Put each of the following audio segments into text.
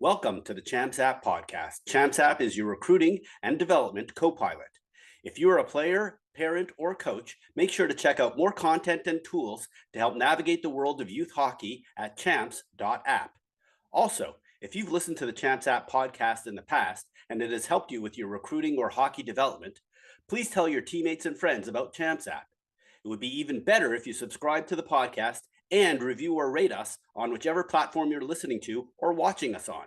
Welcome to the Champs App podcast. Champs App is your recruiting and development co-pilot. If you are a player, parent, or coach, make sure to check out more content and tools to help navigate the world of youth hockey at champs.app. Also, if you've listened to the Champs App podcast in the past and it has helped you with your recruiting or hockey development, please tell your teammates and friends about Champs App. It would be even better if you subscribe to the podcast and review or rate us on whichever platform you're listening to or watching us on.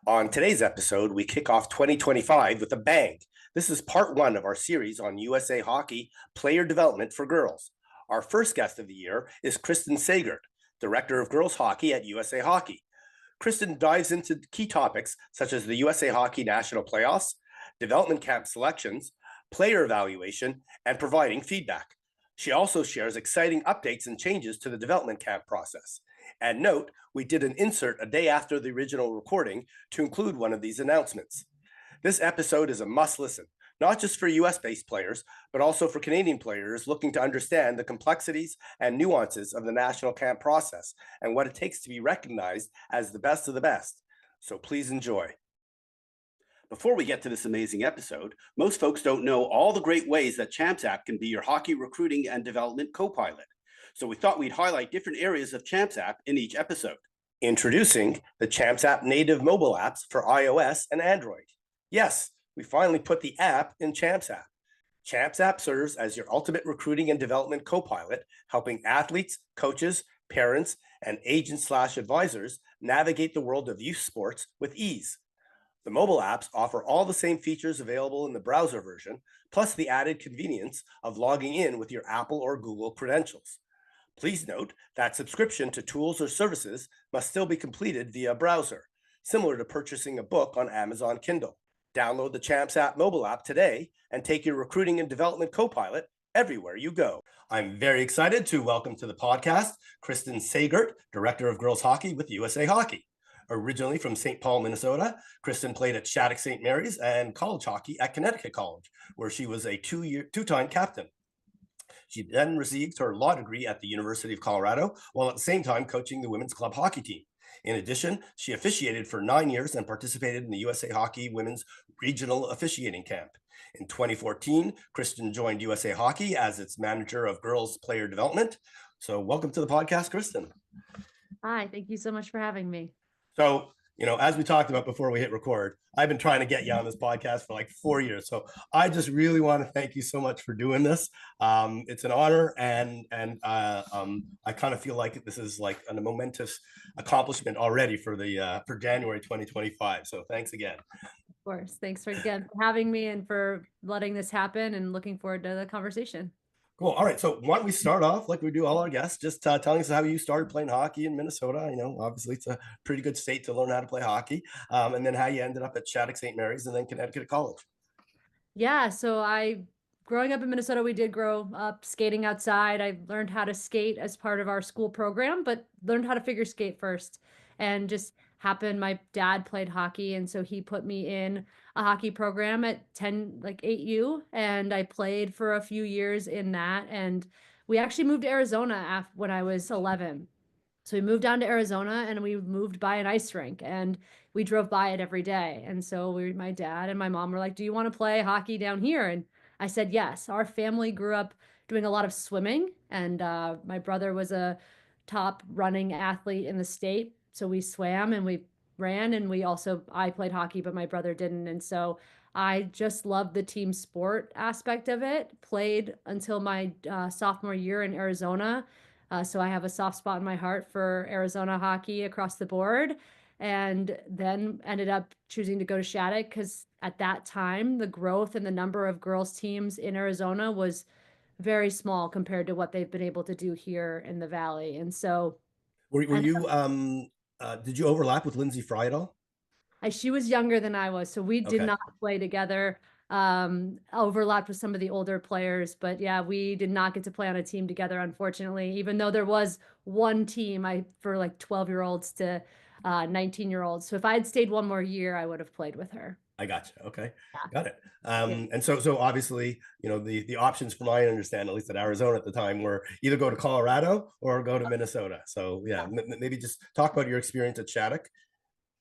On today's episode, we kick off 2025 with a bang. This is part one of our series on USA Hockey player development for girls. Our first guest of the year is Kristen Saegart, Director of Girls Hockey at USA Hockey. Kristen dives into key topics such as the USA Hockey National Playoffs, development camp selections, player evaluation, and providing feedback. She also shares exciting updates and changes to the development camp process. And note, we did an insert a day after the original recording to include one of these announcements. This episode is a must listen, not just for US-based players, but also for Canadian players looking to understand the complexities and nuances of the national camp process and what it takes to be recognized as the best of the best. So please enjoy. Before we get to this amazing episode, most folks don't know all the great ways that Champs App can be your hockey recruiting and development co-pilot. So we thought we'd highlight different areas of Champs App in each episode. Introducing the Champs App native mobile apps for iOS and Android. Yes, we finally put the app in Champs App. Champs App serves as your ultimate recruiting and development co-pilot, helping athletes, coaches, parents, and agents/advisors navigate the world of youth sports with ease. The mobile apps offer all the same features available in the browser version, plus the added convenience of logging in with your Apple or Google credentials. Please note that subscription to tools or services must still be completed via browser, similar to purchasing a book on Amazon Kindle. Download the Champs App mobile app today and take your recruiting and development co-pilot everywhere you go. I'm very excited to welcome to the podcast Kristen Saegart, Director of Girls Hockey with USA Hockey. Originally from St. Paul, Minnesota, Kristen played at Shattuck St. Mary's and college hockey at Connecticut College, where she was a two-time captain. She then received her law degree at the University of Colorado, while at the same time coaching the women's club hockey team. In addition, she officiated for 9 years and participated in the USA Hockey Women's Regional Officiating Camp. In 2014, Kristen joined USA Hockey as its manager of girls player development. So welcome to the podcast, Kristen. Hi, thank you so much for having me. So, as we talked about before we hit record, I've been trying to get you on this podcast for like 4 years. So I just really want to thank you so much for doing this. It's an honor, and I kind of feel like this is like a momentous accomplishment already for January 2025. So thanks again. Of course. Thanks for having me and for letting this happen, and looking forward to the conversation. Cool. All right. So why don't we start off like we do all our guests, just telling us how you started playing hockey in Minnesota. Obviously it's a pretty good state to learn how to play hockey, and then how you ended up at Shattuck St. Mary's and then Connecticut College. Yeah. So growing up in Minnesota, we did grow up skating outside. I learned how to skate as part of our school program, but learned how to figure skate first, and just happened. My dad played hockey, and so he put me in a hockey program at 8U, and I played for a few years in that. And we actually moved to Arizona when I was 11. So we moved down to Arizona, and we moved by an ice rink, and we drove by it every day. And so my dad and my mom were like, "Do you want to play hockey down here?" And I said yes. Our family grew up doing a lot of swimming, and my brother was a top running athlete in the state. So we swam and we ran, and I played hockey, but my brother didn't. And so I just loved the team sport aspect of it. Played until my sophomore year in Arizona. So I have a soft spot in my heart for Arizona hockey across the board. And then ended up choosing to go to Shattuck because at that time, the growth and the number of girls teams in Arizona was very small compared to what they've been able to do here in the Valley. And so did you overlap with Lindsay Fry at all? She was younger than I was, so we did not play together. Overlapped with some of the older players, but yeah, we did not get to play on a team together, unfortunately, even though there was one team for like 12-year-olds to 19-year-olds. So if I had stayed one more year, I would have played with her. I got you. Okay. Yeah. Got it. And so obviously, the options from what I understand, at least at Arizona at the time, were either go to Colorado or go to Minnesota. So yeah, maybe just talk about your experience at Shattuck.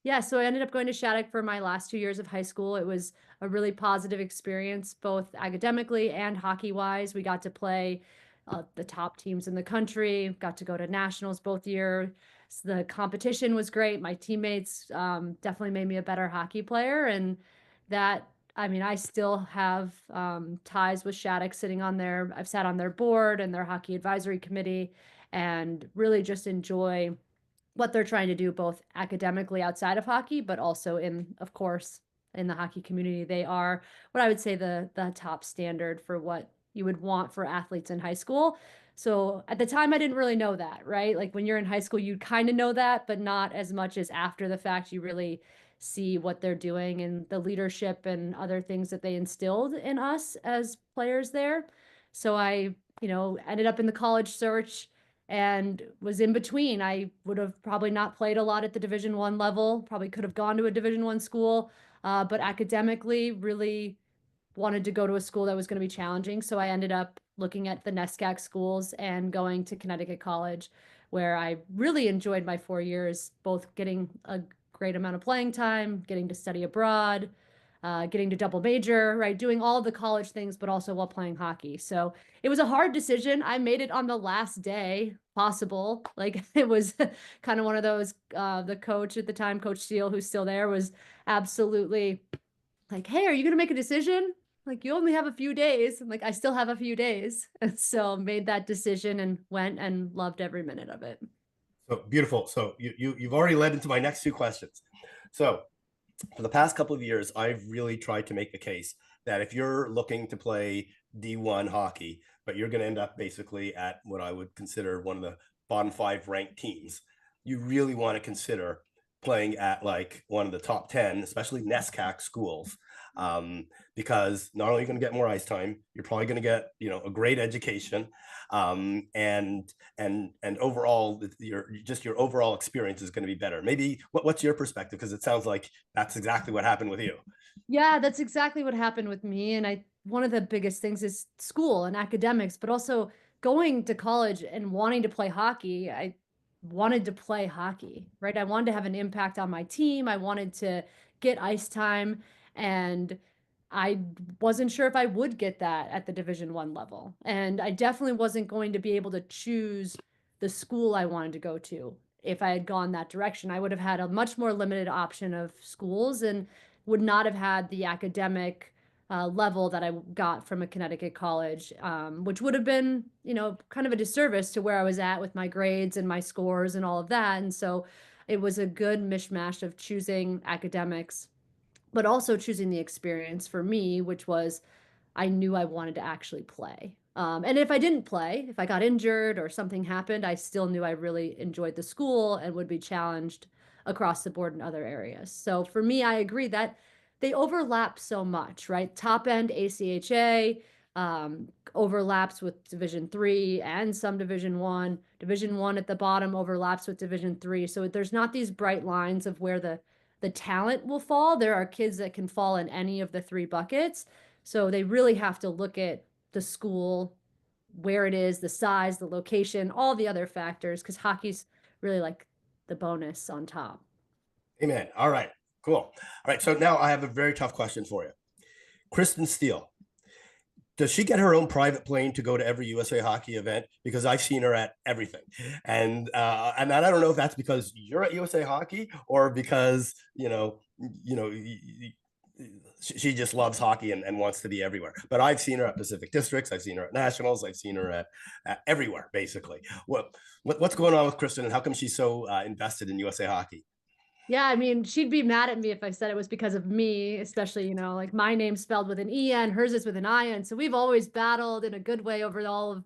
Yeah, so I ended up going to Shattuck for my last 2 years of high school. It was a really positive experience, both academically and hockey wise. We got to play the top teams in the country, got to go to nationals both years. The competition was great. My teammates definitely made me a better hockey player. And that, I mean, I still have ties with Shattuck sitting on their, I've sat on their board and their hockey advisory committee and really just enjoy what they're trying to do both academically outside of hockey, but also in, of course, in the hockey community. They are what I would say the top standard for what you would want for athletes in high school. So at the time I didn't really know that, right? Like when you're in high school, you kind of know that, but not as much as after the fact you really see what they're doing and the leadership and other things that they instilled in us as players there. So I, ended up in the college search and was in between. I would have probably not played a lot at the Division 1 level, probably could have gone to a Division 1 school, but academically really wanted to go to a school that was going to be challenging. So I ended up looking at the NESCAC schools and going to Connecticut College, where I really enjoyed my 4 years, both getting a great amount of playing time, getting to study abroad, getting to double major, right? Doing all the college things, but also while playing hockey. So it was a hard decision. I made it on the last day possible. Like it was kind of one of those, the coach at the time, Coach Steele, who's still there, was absolutely like, hey, are you going to make a decision? Like, you only have a few days. I'm like, I still have a few days. And so made that decision and went and loved every minute of it. So beautiful. So you've already led into my next two questions. So for the past couple of years, I've really tried to make the case that if you're looking to play D1 hockey, but you're going to end up basically at what I would consider one of the bottom 5 ranked teams, you really want to consider playing at like one of the top 10, especially NESCAC schools, because not only are you going to get more ice time, you're probably going to get, a great education, and overall, your overall experience is going to be better. Maybe what's your perspective? Because it sounds like that's exactly what happened with you. Yeah, that's exactly what happened with me. And one of the biggest things is school and academics, but also going to college and wanting to play hockey. I wanted to play hockey, right? I wanted to have an impact on my team. I wanted to get ice time, and I wasn't sure if I would get that at the Division 1 level. And I definitely wasn't going to be able to choose the school I wanted to go to. If I had gone that direction, I would have had a much more limited option of schools and would not have had the academic level that I got from a Connecticut college, which would have been, kind of a disservice to where I was at with my grades and my scores and all of that. And so it was a good mishmash of choosing academics, but also choosing the experience for me, which was I knew I wanted to actually play. And if I didn't play, if I got injured or something happened, I still knew I really enjoyed the school and would be challenged across the board in other areas. So for me, I agree that they overlap so much, right? Top end ACHA overlaps with Division 3 and some Division 1. Division 1 at the bottom overlaps with Division 3. So there's not these bright lines of where the talent will fall. There are kids that can fall in any of the three buckets. So they really have to look at the school, where it is, the size, the location, all the other factors, because hockey's really like the bonus on top. Amen. All right, cool. All right, so now I have a very tough question for you. Kristen Steele, does she get her own private plane to go to every USA Hockey event? Because I've seen her at everything, and I don't know if that's because you're at USA Hockey or because she just loves hockey and wants to be everywhere. But I've seen her at Pacific Districts, I've seen her at Nationals, I've seen her at everywhere basically. What's going on with Kristen, and how come she's so invested in USA Hockey? Yeah, I mean, she'd be mad at me if I said it was because of me, especially, like my name's spelled with an E-N, hers is with an I-N. So we've always battled in a good way over all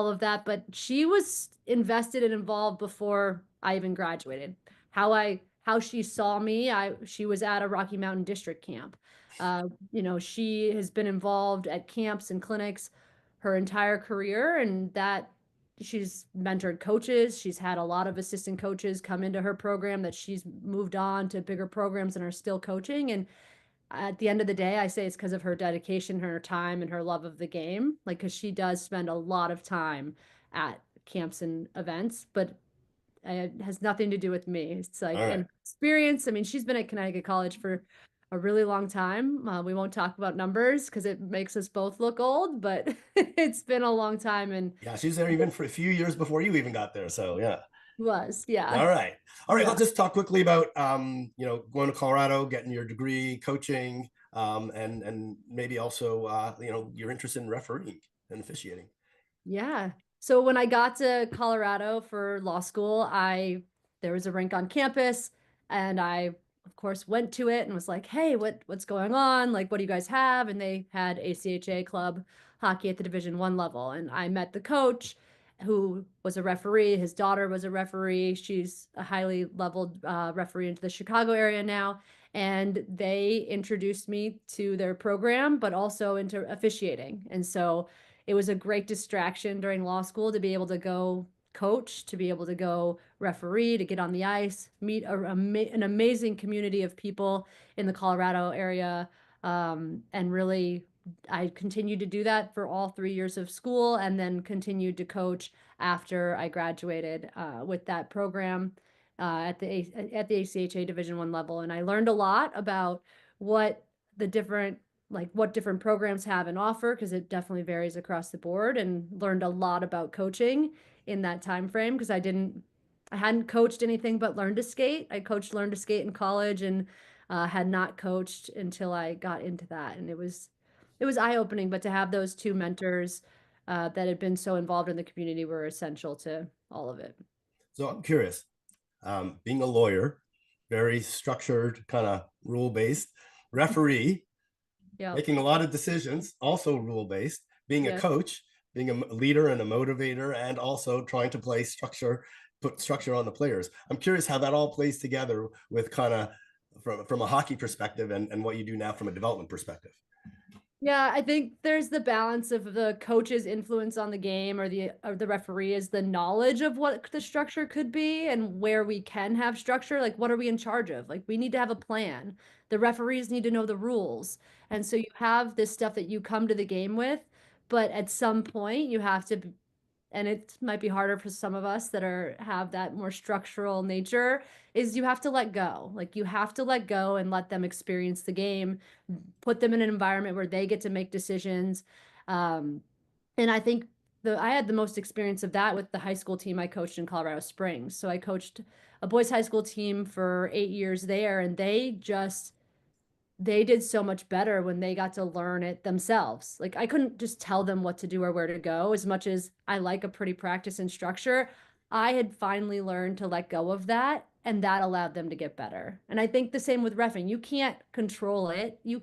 of that. But she was invested and involved before I even graduated. How she saw me, she was at a Rocky Mountain District camp. She has been involved at camps and clinics her entire career, and that she's mentored coaches. She's had a lot of assistant coaches come into her program that she's moved on to bigger programs and are still coaching. And at the end of the day, I say it's because of her dedication, her time, and her love of the game. Like, because she does spend a lot of time at camps and events. But It has nothing to do with me. It's like All right. an experience. I mean, she's been at Connecticut College for a really long time. We won't talk about numbers because it makes us both look old, but it's been a long time. And Yeah, she was there even for a few years before you even got there. So yeah. yeah. All right. All right. Yeah. Let's just talk quickly about going to Colorado, getting your degree, coaching, and maybe also your interest in refereeing and officiating. Yeah. So when I got to Colorado for law school, there was a rink on campus, and I of course went to it and was like, "Hey, what's going on? Like, what do you guys have?" And they had ACHA club hockey at the Division I level, and I met the coach who was a referee. His daughter was a referee. She's a highly leveled referee into the Chicago area now. And they introduced me to their program, but also into officiating. And so it was a great distraction during law school to be able to go coach, to be able to go referee, to get on the ice, meet an amazing community of people in the Colorado area. And really, I continued to do that for all 3 years of school, and then continued to coach after I graduated with that program at the ACHA Division I level. And I learned a lot about what the different what different programs have and offer, because it definitely varies across the board, and learned a lot about coaching in that time frame, because I hadn't coached anything but learn to skate. I coached learn to skate in college, and had not coached until I got into that. And it was eye-opening, but to have those two mentors that had been so involved in the community were essential to all of it. So I'm curious, being a lawyer, very structured, kind of rule-based, referee, Yeah. making a lot of decisions, also rule-based, being a coach, being a leader and a motivator, and also trying to put structure on the players. I'm curious how that all plays together with kind of from a hockey perspective and what you do now from a development perspective. Yeah, I think there's the balance of the coach's influence on the game, or the referee is the knowledge of what the structure could be and where we can have structure. Like, what are we in charge of? Like, we need to have a plan. The referees need to know the rules. And so you have this stuff that you come to the game with, but at some point you have to, and it might be harder for some of us that have that more structural nature, is you have to let go. Like, you have to let go and let them experience the game, put them in an environment where they get to make decisions. And I think I had the most experience of that with the high school team I coached in Colorado Springs. So I coached a boys high school team for 8 years there, and they did so much better when they got to learn it themselves. Like, I couldn't just tell them what to do or where to go. As much as I like a pretty practice and structure, I had finally learned to let go of that, and that allowed them to get better. And I think the same with reffing. You can't control it. You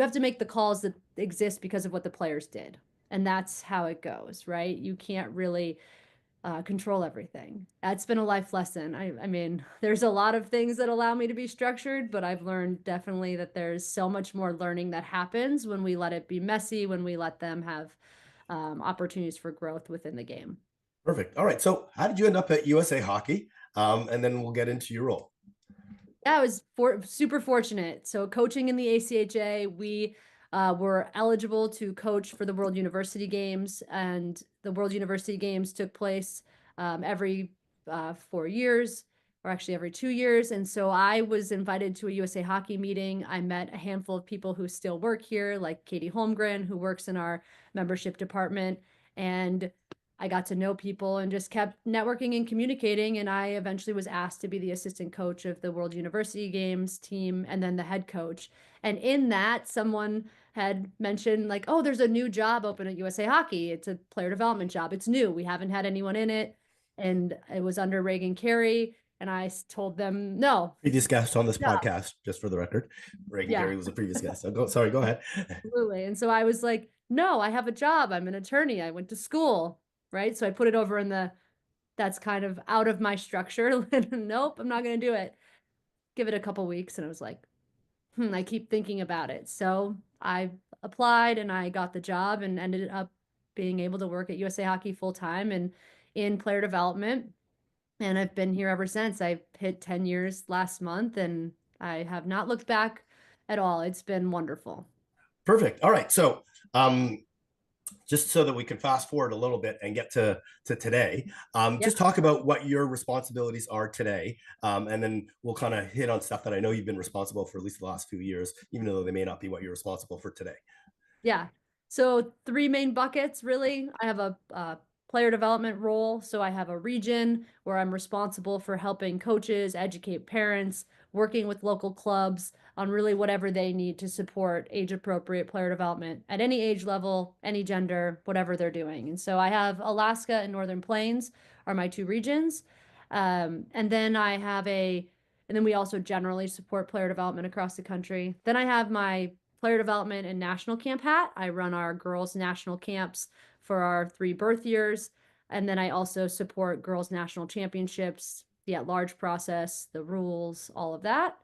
have to make the calls that exist because of what the players did. And that's how it goes, right? You can't really control everything. That's been a life lesson. I mean, there's a lot of things that allow me to be structured, but I've learned definitely that there's so much more learning that happens when we let it be messy, when we let them have opportunities for growth within the game. Perfect. All right. So how did you end up at USA Hockey? And then we'll get into your role. Yeah, I was super fortunate. So coaching in the ACHA, we were eligible to coach for the World University Games, and the World University Games took place every 4 years, or actually every 2 years. And so I was invited to a USA Hockey meeting. I met a handful of people who still work here, like Katie Holmgren, who works in our membership department. And I got to know people and just kept networking and communicating. And I eventually was asked to be the assistant coach of the World University Games team, and then the head coach. And in that, someone had mentioned, like, oh, there's a new job open at USA Hockey. It's a player development job. It's new. We haven't had anyone in it. And it was under Reagan Carey. And I told them, no. Previous guest on this podcast, just for the record. Reagan Carey was a previous guest. So go ahead. Absolutely. And so I was like, no, I have a job. I'm an attorney. I went to school. Right. So I put it over in that's kind of out of my structure. Nope, I'm not going to do it. Give it a couple weeks. And I was like, I keep thinking about it. So I applied and I got the job and ended up being able to work at USA Hockey full time and in player development. And I've been here ever since. I hit 10 years last month, and I have not looked back at all. It's been wonderful. Perfect. All right. So just so that we can fast forward a little bit and get to today. Yeah. Just talk about what your responsibilities are today, and then we'll kind of hit on stuff that I know you've been responsible for at least the last few years, even though they may not be what you're responsible for today. Yeah. So three main buckets, really. I have a player development role. So I have a region where I'm responsible for helping coaches, educate parents, working with local clubs on really whatever they need to support age appropriate player development at any age level, any gender, whatever they're doing. And so I have Alaska and Northern Plains are my two regions. And then I have and then we also generally support player development across the country. Then I have my player development and national camp hat. I run our girls' national camps for our 3 birth years. And then I also support girls' national championships, the at-large process, the rules, all of that.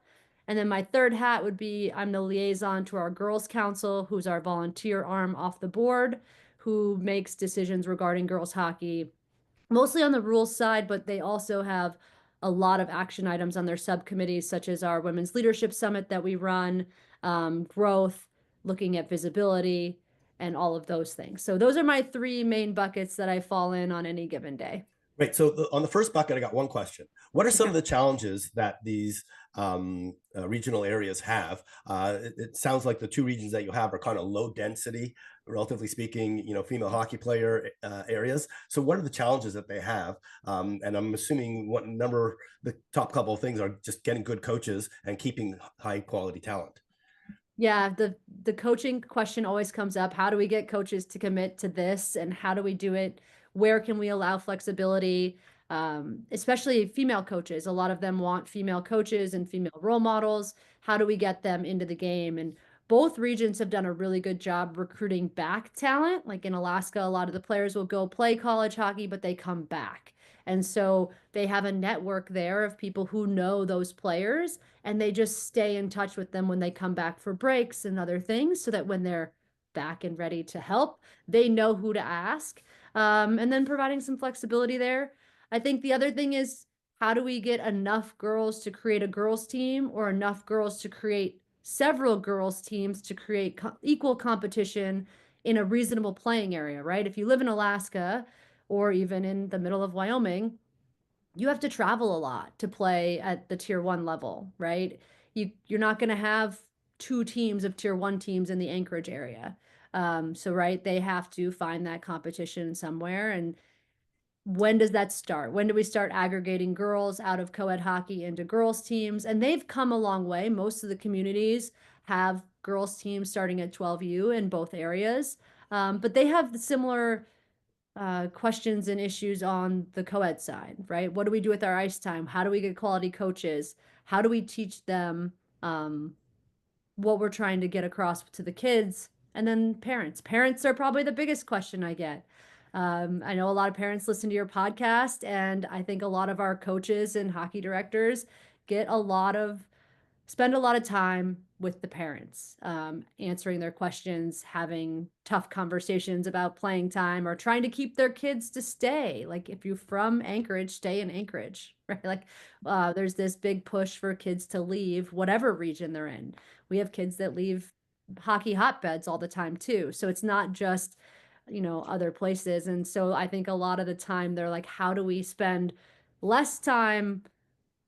And then my third hat would be I'm the liaison to our girls' council, who's our volunteer arm off the board, who makes decisions regarding girls' hockey, mostly on the rules side, but they also have a lot of action items on their subcommittees, such as our Women's Leadership Summit that we run, growth, looking at visibility, and all of those things. So those are my 3 main buckets that I fall in on any given day. Right. So on the first bucket, I got one question. What are some Okay. of the challenges that these regional areas have? It sounds like the 2 regions that you have are kind of low density, relatively speaking, female hockey player areas. So what are the challenges that they have? And I'm assuming the top couple of things are just getting good coaches and keeping high quality talent. Yeah, the coaching question always comes up. How do we get coaches to commit to this, and how do we do it? Where can we allow flexibility? Especially female coaches. A lot of them want female coaches and female role models. How do we get them into the game? And both regions have done a really good job recruiting back talent. Like in Alaska, a lot of the players will go play college hockey, but they come back. And so they have a network there of people who know those players, and they just stay in touch with them when they come back for breaks and other things, so that when they're back and ready to help, they know who to ask. And then providing some flexibility there. I think the other thing is, how do we get enough girls to create a girls team, or enough girls to create several girls teams to create equal competition in a reasonable playing area, right? If you live in Alaska or even in the middle of Wyoming, you have to travel a lot to play at the tier 1 level, right? You're not going to have 2 teams of tier 1 teams in the Anchorage area. So right, they have to find that competition somewhere. And when does that start? When do we start aggregating girls out of co-ed hockey into girls teams? And they've come a long way. Most of the communities have girls teams starting at 12U in both areas. But they have the similar questions and issues on the co-ed side, right? What do we do with our ice time? How do we get quality coaches? How do we teach them what we're trying to get across to the kids? And then parents. Parents are probably the biggest question I get. I know a lot of parents listen to your podcast, and I think a lot of our coaches and hockey directors spend a lot of time with the parents, answering their questions, having tough conversations about playing time, or trying to keep their kids to stay. Like, if you're from Anchorage, stay in Anchorage, right? Like, there's this big push for kids to leave whatever region they're in. We have kids that leave hockey hotbeds all the time too. So it's not just, other places. And so I think a lot of the time they're like, how do we spend less time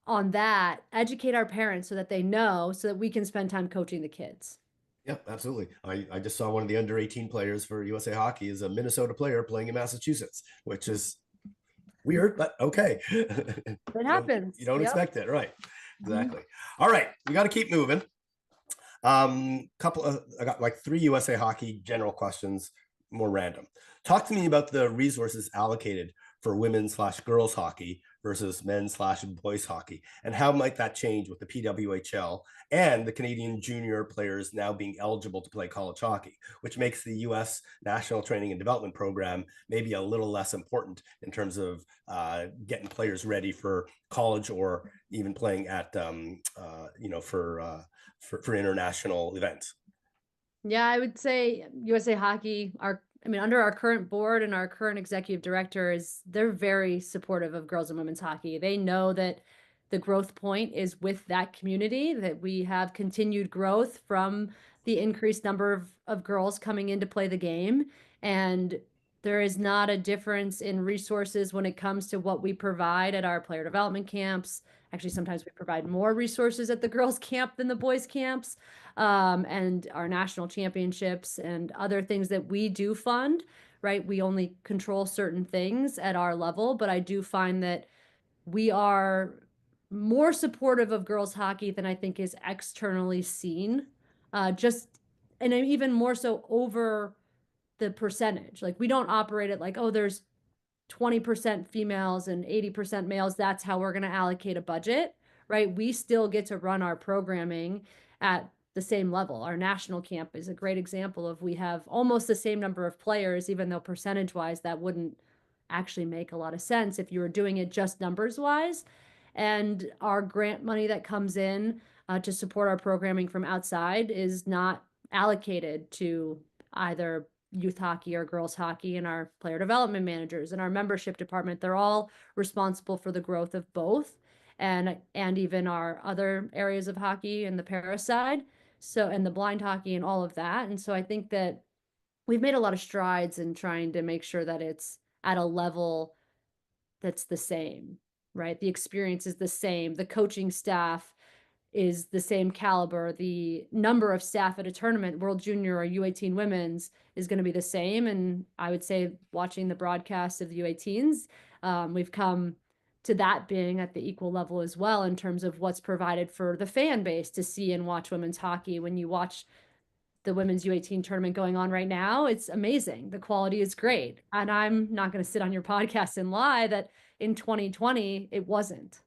on that, educate our parents so that they know, so that we can spend time coaching the kids. Yeah, absolutely. I just saw one of the under 18 players for USA Hockey is a Minnesota player playing in Massachusetts, which is weird, but okay. It happens. You don't Yep. expect it, right? Exactly. All right, we got to keep moving. I got like 3 USA Hockey general questions, more random. Talk to me about the resources allocated for women's/girls hockey versus men's/boys hockey, and how might that change with the PWHL and the Canadian junior players now being eligible to play college hockey, which makes the US National Training and Development Program maybe a little less important in terms of getting players ready for college, or even playing at for international events. Yeah, I would say USA Hockey, under our current board and our current executive directors, they're very supportive of girls and women's hockey. They know that the growth point is with that community, that we have continued growth from the increased number of girls coming in to play the game. And there is not a difference in resources when it comes to what we provide at our player development camps. Actually, sometimes we provide more resources at the girls' camp than the boys' camps, and our national championships and other things that we do fund, right? We only control certain things at our level, but I do find that we are more supportive of girls hockey than I think is externally seen. And even more so over the percentage. Like we don't operate it like, oh, there's 20% females and 80% males. That's how we're going to allocate a budget, right? We still get to run our programming at the same level. Our national camp is a great example of we have almost the same number of players, even though percentage wise, that wouldn't actually make a lot of sense if you were doing it just numbers wise. And our grant money that comes in to support our programming from outside is not allocated to either youth hockey or girls hockey, and our player development managers and our membership department. They're all responsible for the growth of both, and even our other areas of hockey and the para side. So, and the blind hockey and all of that. And so I think that we've made a lot of strides in trying to make sure that it's at a level that's the same, right? The experience is the same. The coaching staff is the same caliber. The number of staff at a tournament, World Junior or U18 women's, is going to be the same. And I would say watching the broadcast of the U18s, we've come to that being at the equal level as well in terms of what's provided for the fan base to see and watch women's hockey. When you watch the women's U18 tournament going on right now, it's amazing. The quality is great. And I'm not going to sit on your podcast and lie that in 2020, it wasn't.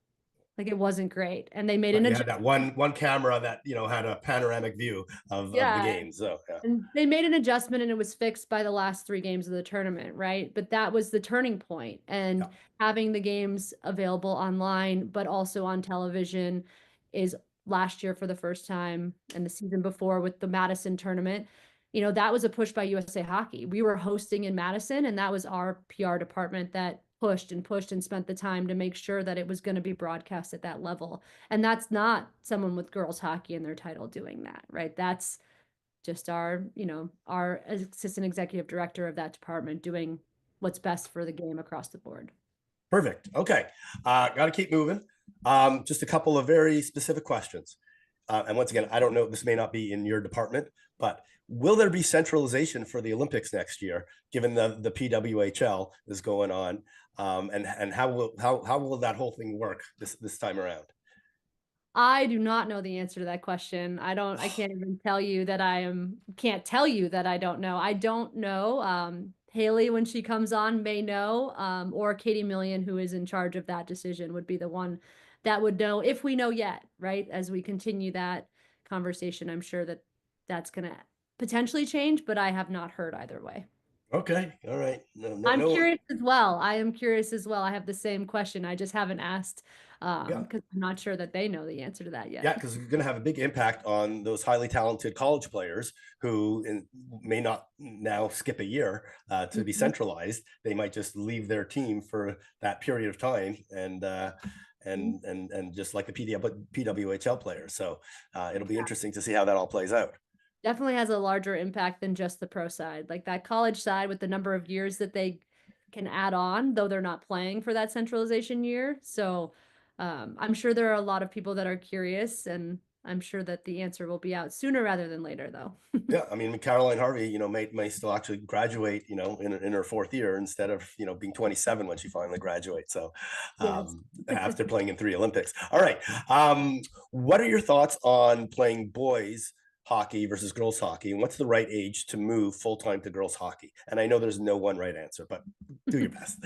Like it wasn't great. And they made But an you had that one camera that, you know, had a panoramic view of the game. So yeah. And they made an adjustment and it was fixed by the last 3 games of the tournament, right? But that was the turning point. And Yeah. having the games available online, but also on television is last year for the first time, and the season before with the Madison tournament. You know, that was a push by USA Hockey. We were hosting in Madison, and that was our PR department that pushed and spent the time to make sure that it was going to be broadcast at that level. And that's not someone with girls hockey in their title doing that, right? That's just our, you know, our assistant executive director of that department doing what's best for the game across the board. Perfect. Okay. Got to keep moving. Just a couple of very specific questions. And once again, I don't know, this may not be in your department, but will there be centralization for the Olympics next year, given the PWHL is going on? And how will that whole thing work this time around? I do not know the answer to that question. I can't even tell you that can't tell you that I don't know. I don't know. Haley, when she comes on, may know, or Katie Million, who is in charge of that decision, would be the one that would know, if we know yet, right? As we continue that conversation, I'm sure that that's going to potentially change, but I have not heard either way. Okay. All right. I'm curious as well. I am curious as well. I have the same question. I just haven't asked because I'm not sure that they know the answer to that yet. Yeah, because you're going to have a big impact on those highly talented college players who may not now skip a year to be centralized. They might just leave their team for that period of time, and just like the PWHL players. So it'll be interesting to see how that all plays out. Definitely has a larger impact than just the pro side. Like that college side with the number of years that they can add on, though they're not playing for that centralization year. So I'm sure there are a lot of people that are curious, and I'm sure that the answer will be out sooner rather than later, though. Yeah, I mean, Caroline Harvey, you know, may still actually graduate, you know, in her 4th year instead of, you know, being 27 when she finally graduates. So after playing in 3 Olympics. All right. What are your thoughts on playing boys hockey versus girls hockey, and what's the right age to move full-time to girls hockey? And I know there's no one right answer, but do your best.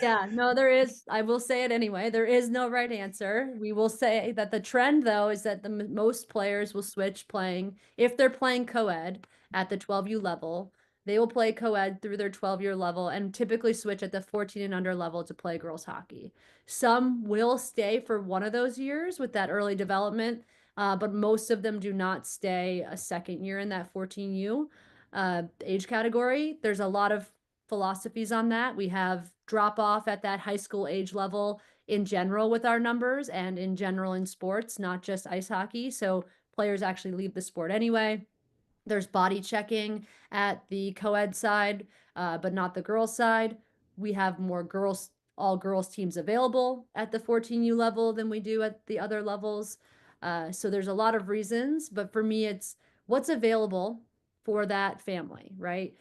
Yeah, no, there is. I will say it anyway. There is no right answer. We will say that the trend, though, is that the most players will switch playing, if they're playing co-ed at the 12U level, they will play co-ed through their 12-year level and typically switch at the 14 and under level to play girls hockey. Some will stay for one of those years with that early development, but most of them do not stay a second year in that 14U age category. There's a lot of philosophies on that. We have drop off at that high school age level in general with our numbers, and in general in sports, not just ice hockey. So players actually leave the sport anyway. There's body checking at the co-ed side but not the girls side. We have more all girls teams available at the 14U level than we do at the other levels. So there's a lot of reasons, but for me, it's what's available for that family, right?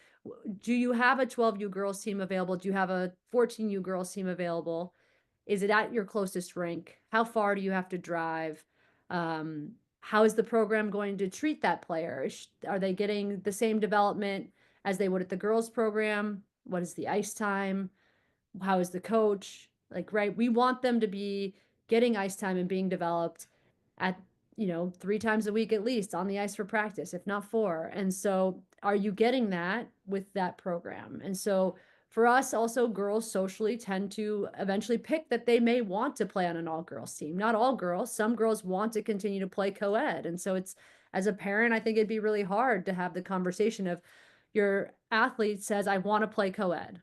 Do you have a 12U girls team available? Do you have a 14U girls team available? Is it at your closest rink? How far do you have to drive? How is the program going to treat that player? Are they getting the same development as they would at the girls program? What is the ice time? How is the coach? Like, right, we want them to be getting ice time and being developed at, 3 times a week at least on the ice for practice, if not 4. And so are you getting that with that program? And so for us, also, girls socially tend to eventually pick that they may want to play on an all girls team. Not all girls, some girls want to continue to play co-ed. And so it's, as a parent, I think it'd be really hard to have the conversation of your athlete says, I want to play co-ed.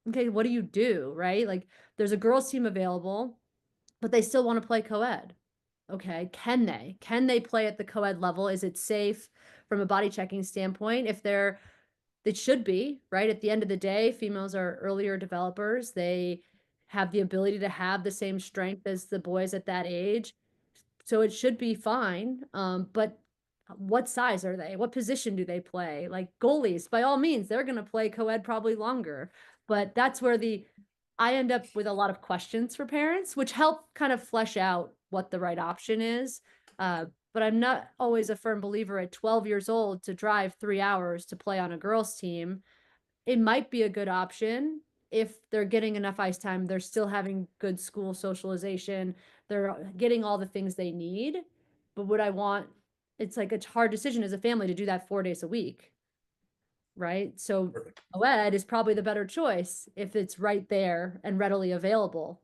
Okay, what do you do, right? Like, there's a girls team available, but they still want to play co-ed. Okay, can they? Can they play at the co-ed level? Is it safe from a body checking standpoint? It should be, right? At the end of the day, females are earlier developers. They have the ability to have the same strength as the boys at that age. So it should be fine. But what size are they? What position do they play? Like goalies, by all means, they're going to play co-ed probably longer. But that's where I end up with a lot of questions for parents, which help kind of flesh out what the right option is. But I'm not always a firm believer at 12 years old to drive 3 hours to play on a girls' team. It might be a good option if they're getting enough ice time, they're still having good school socialization, they're getting all the things they need. But would I want, it's like a hard decision as a family to do that 4 days a week, right? So Perfect. co-ed is probably the better choice if it's right there and readily available.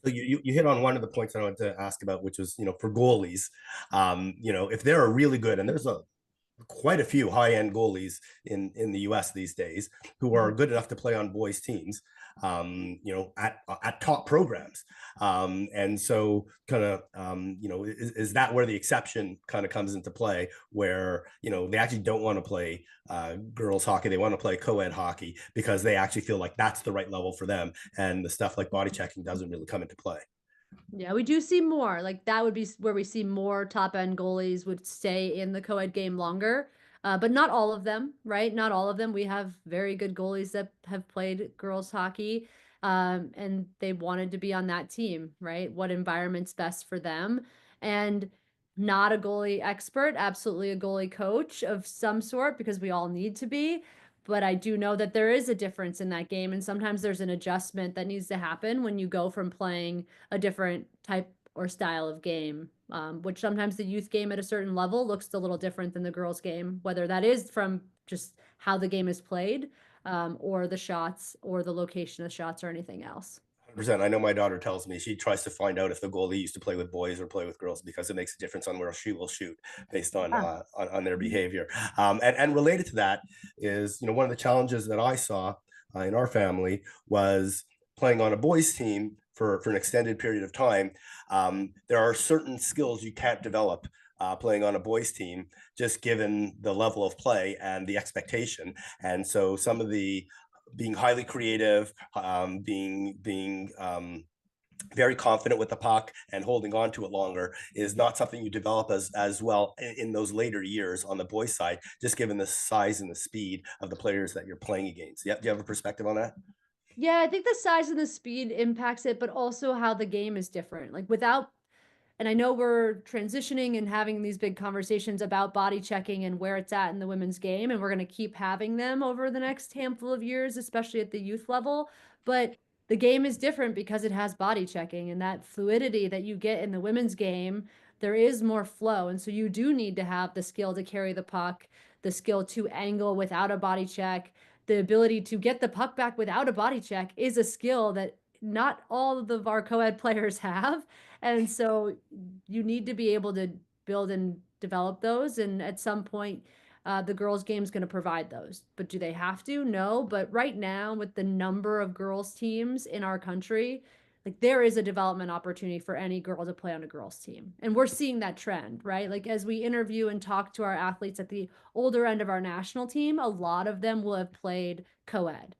So you hit on one of the points I wanted to ask about, which was, for goalies, if they're really good, and there's quite a few high-end goalies in the US these days who are good enough to play on boys teams, at top programs. And so kind of, is that where the exception kind of comes into play, where, they actually don't want to play girls hockey, they want to play co-ed hockey because they actually feel like that's the right level for them, and the stuff like body checking doesn't really come into play. Yeah, we do see more. Like that would be where we see more top end goalies would stay in the co-ed game longer. But not all of them, right? Not all of them. We have very good goalies that have played girls hockey, and they wanted to be on that team, right? What environment's best for them. And not a goalie expert, absolutely a goalie coach of some sort, because we all need to be. But I do know that there is a difference in that game. And sometimes there's an adjustment that needs to happen when you go from playing a different type or style of game, which sometimes the youth game at a certain level looks a little different than the girls game, whether that is from just how the game is played, or the shots or the location of shots or anything else. 100%. I know my daughter tells me she tries to find out if the goalie used to play with boys or play with girls because it makes a difference on where she will shoot based on Yeah. on their behavior. And related to that is, one of the challenges that I saw in our family was playing on a boys team for an extended period of time. There are certain skills you can't develop playing on a boys team, just given the level of play and the expectation. And so some of the being highly creative, being very confident with the puck and holding on to it longer is not something you develop as well in those later years on the boys side, just given the size and the speed of the players that you're playing against. Yeah, do you have a perspective on that? Yeah, I think the size and the speed impacts it, but also how the game is different. Like without, and I know we're transitioning and having these big conversations about body checking and where it's at in the women's game, and we're going to keep having them over the next handful of years, especially at the youth level. But the game is different because it has body checking, and that fluidity that you get in the women's game, there is more flow. And so you do need to have the skill to carry the puck, the skill to angle without a body check, the ability to get the puck back without a body check is a skill that not all of our co-ed players have. And so you need to be able to build and develop those. And at some point, the girls' game is going to provide those. But do they have to? No. But right now, with the number of girls' teams in our country, like there is a development opportunity for any girl to play on a girls team. And we're seeing that trend, right? Like as we interview and talk to our athletes at the older end of our national team, a lot of them will have played co-ed.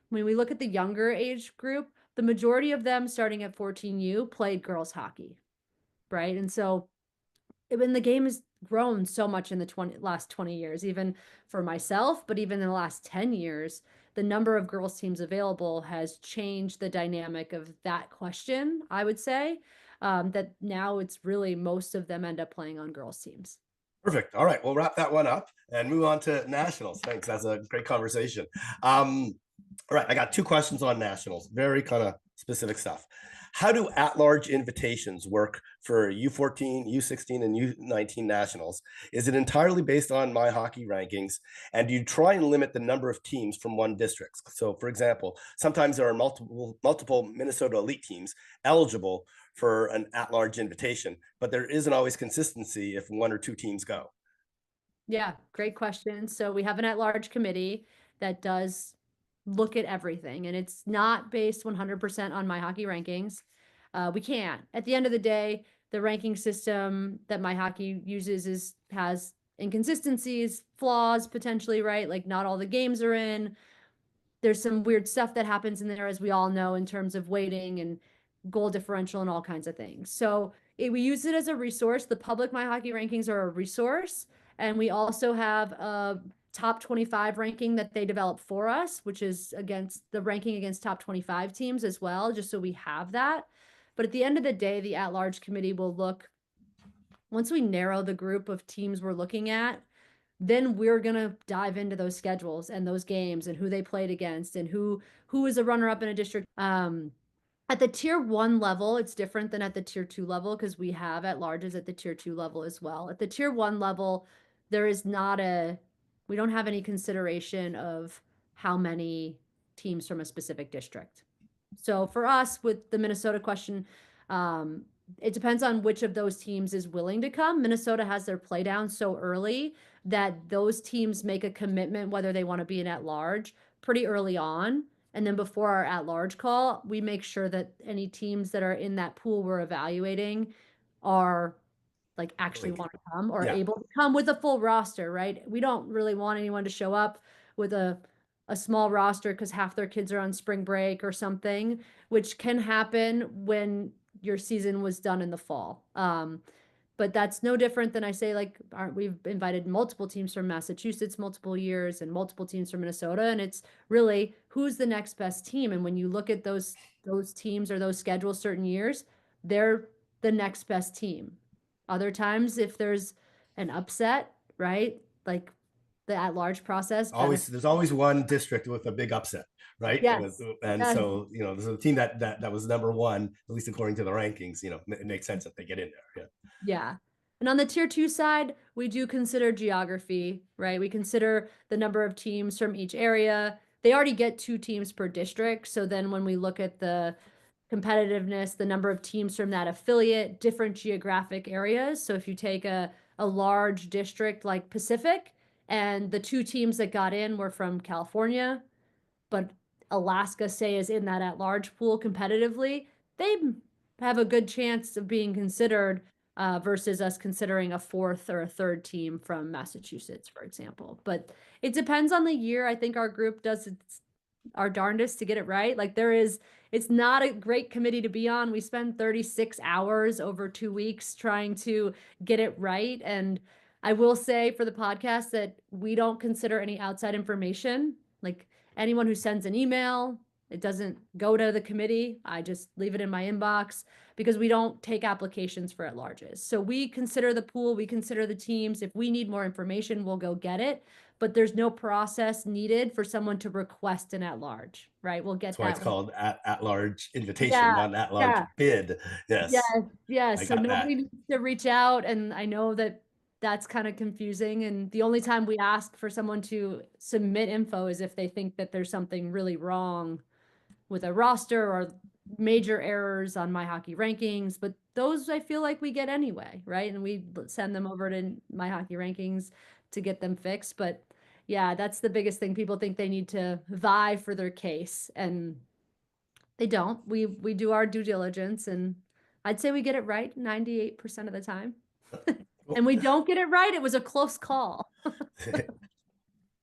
When we look at the younger age group, the majority of them starting at 14U played girls hockey, right? And so when the game has grown so much in the last 20 years, even for myself, but even in the last 10 years, the number of girls teams available has changed the dynamic of that question, I would say, that now it's really most of them end up playing on girls teams. Perfect. All right, we'll wrap that one up and move on to nationals. Thanks. That's a great conversation. All right, I got 2 questions on nationals, very kind of specific stuff. How do at-large invitations work for U14, U16, and U19 nationals? Is it entirely based on my hockey rankings? And do you try and limit the number of teams from one district? So for example, sometimes there are multiple Minnesota elite teams eligible for an at-large invitation, but there isn't always consistency if 1 or 2 teams go. Yeah, great question. So we have an at-large committee that does look at everything, and it's not based 100% on my hockey rankings. We can't. At the end of the day, the ranking system that my hockey uses has inconsistencies, flaws potentially, right? Like not all the games are in. There's some weird stuff that happens in there, as we all know, in terms of weighting and goal differential and all kinds of things. So we use it as a resource. The public My Hockey rankings are a resource. And we also have a top 25 ranking that they develop for us, which is against the ranking against top 25 teams as well, just so we have that. But at the end of the day, the at-large committee will look, once we narrow the group of teams we're looking at, then we're going to dive into those schedules and those games and who they played against and who is a runner-up in a district. At the tier 1 level, it's different than at the tier 2 level because we have at-larges at the tier 2 level as well. At the tier 1 level, there is not we don't have any consideration of how many teams from a specific district. So for us, with the Minnesota question, it depends on which of those teams is willing to come. Minnesota has their play down so early that those teams make a commitment whether they want to be an at-large pretty early on. And then before our at-large call, we make sure that any teams that are in that pool we're evaluating are like actually want to come or able to come with a full roster, right? We don't really want anyone to show up with a small roster because half their kids are on spring break or something, which can happen when your season was done in the fall. But that's no different than I say, like, we've invited multiple teams from Massachusetts multiple years and multiple teams from Minnesota. And it's really who's the next best team. And when you look at those teams or those schedules certain years, they're the next best team. Other times, if there's an upset, right? Like the at-large process. There's always one district with a big upset, right? Yes. And yes. So, there's a team that was number 1, at least according to the rankings, it makes sense that they get in there. Yeah. Yeah. And on the tier 2 side, we do consider geography, right? We consider the number of teams from each area. They already get 2 teams per district. So then when we look at the competitiveness, the number of teams from that affiliate, different geographic areas. So if you take a large district like Pacific, and the 2 teams that got in were from California, but Alaska, say, is in that at-large pool competitively, they have a good chance of being considered versus us considering a 4th or a 3rd team from Massachusetts, for example. But it depends on the year. I think our group does our darndest to get it right. Like it's not a great committee to be on. We spend 36 hours over 2 weeks trying to get it right. And I will say for the podcast that we don't consider any outside information. Like anyone who sends an email, it doesn't go to the committee. I just leave it in my inbox because we don't take applications for at-larges. So we consider the pool, we consider the teams. If we need more information, we'll go get it. But there's no process needed for someone to request an at-large, right? We'll get That's why that. It's called at-large invitation, Yeah, not at-large bid. Yes. Yes. So nobody needs to reach out. And I know that that's kind of confusing. And the only time we ask for someone to submit info is if they think that there's something really wrong with a roster or major errors on My Hockey rankings. But those I feel like we get anyway, right? And we send them over to My Hockey rankings to get them fixed. But yeah, that's the biggest thing. People think they need to vie for their case. And They don't. We do our due diligence, and I'd say we get it right 98% of the time. And we don't get it right, it was a close call.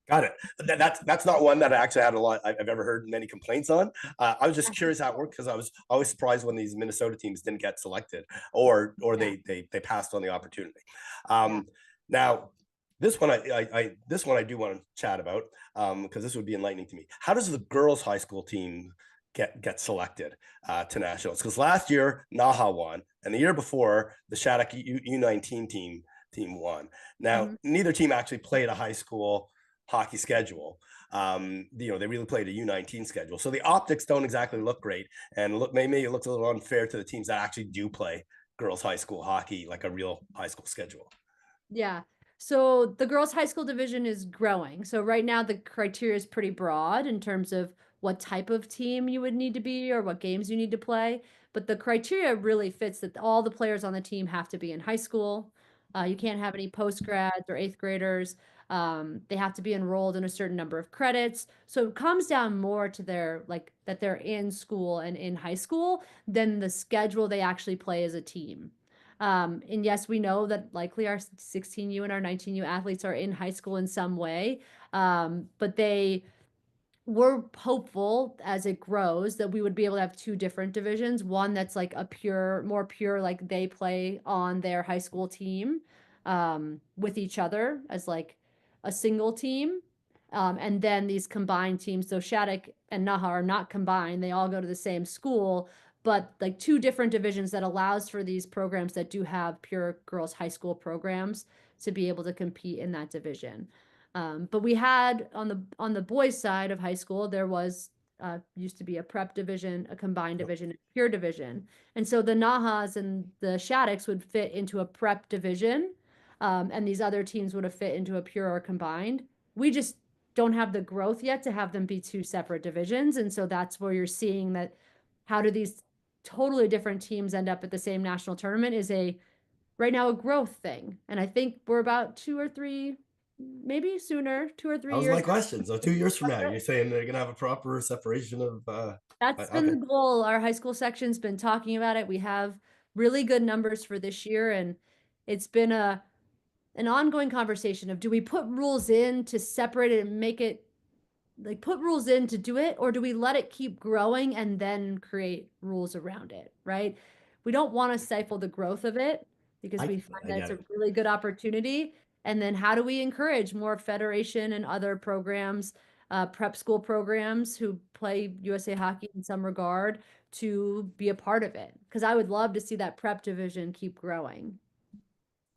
Got it. That's not one that I actually had a lot. I've ever heard many complaints on. I was just curious how it worked because I was always surprised when these Minnesota teams didn't get selected or Yeah. they passed on the opportunity. Yeah. Now, this one I do want to chat about because this would be enlightening to me. How does the girls' high school team get selected to nationals? Because last year Naha won, and the year before the Shattuck U19 team won. Now, neither team actually played a high school hockey schedule. They really played a U19 schedule. So the optics don't exactly look great. And maybe it looks a little unfair to the teams that actually do play girls high school hockey, like a real high school schedule. Yeah. So the girls' high school division is growing. So right now the criteria is pretty broad in terms of what type of team you would need to be or what games you need to play. But the criteria really fits that all the players on the team have to be in high school. You can't have any post grads or eighth graders. They have to be enrolled in a certain number of credits. So it comes down more to their like that they're in school and in high school than the schedule they actually play as a team. And yes, we know that likely our 16U and our 19U athletes are in high school in some way. But we're hopeful as it grows that we would be able to have two different divisions. One that's like more pure, like they play on their high school team with each other as like a single team. And then these combined teams. So Shattuck and Naha are not combined. They all go to the same school, but like two different divisions that allows for these programs that do have pure girls high school programs to be able to compete in that division. But we had on the boys side of high school, there was used to be a prep division, a combined division, a pure division. And so the Nahas and the Shaddocks would fit into a prep division, and these other teams would have fit into a pure or combined. We just don't have the growth yet to have them be two separate divisions. And so that's where you're seeing that how do these totally different teams end up at the same national tournament is right now a growth thing. And I think we're about 2 or 3, maybe sooner, 2 or 3 That was years. my question. So 2 years from now, you're saying they're going to have a proper separation of. That's been the goal. Our high school section's been talking about it. We have really good numbers for this year, and it's been an ongoing conversation of do we put rules in to separate it and make it like put rules in to do it, or do we let it keep growing and then create rules around it, right? We don't want to stifle the growth of it because we find that it's a really good opportunity. And then how do we encourage more federation and other programs, prep school programs who play USA hockey in some regard to be a part of it? Because I would love to see that prep division keep growing.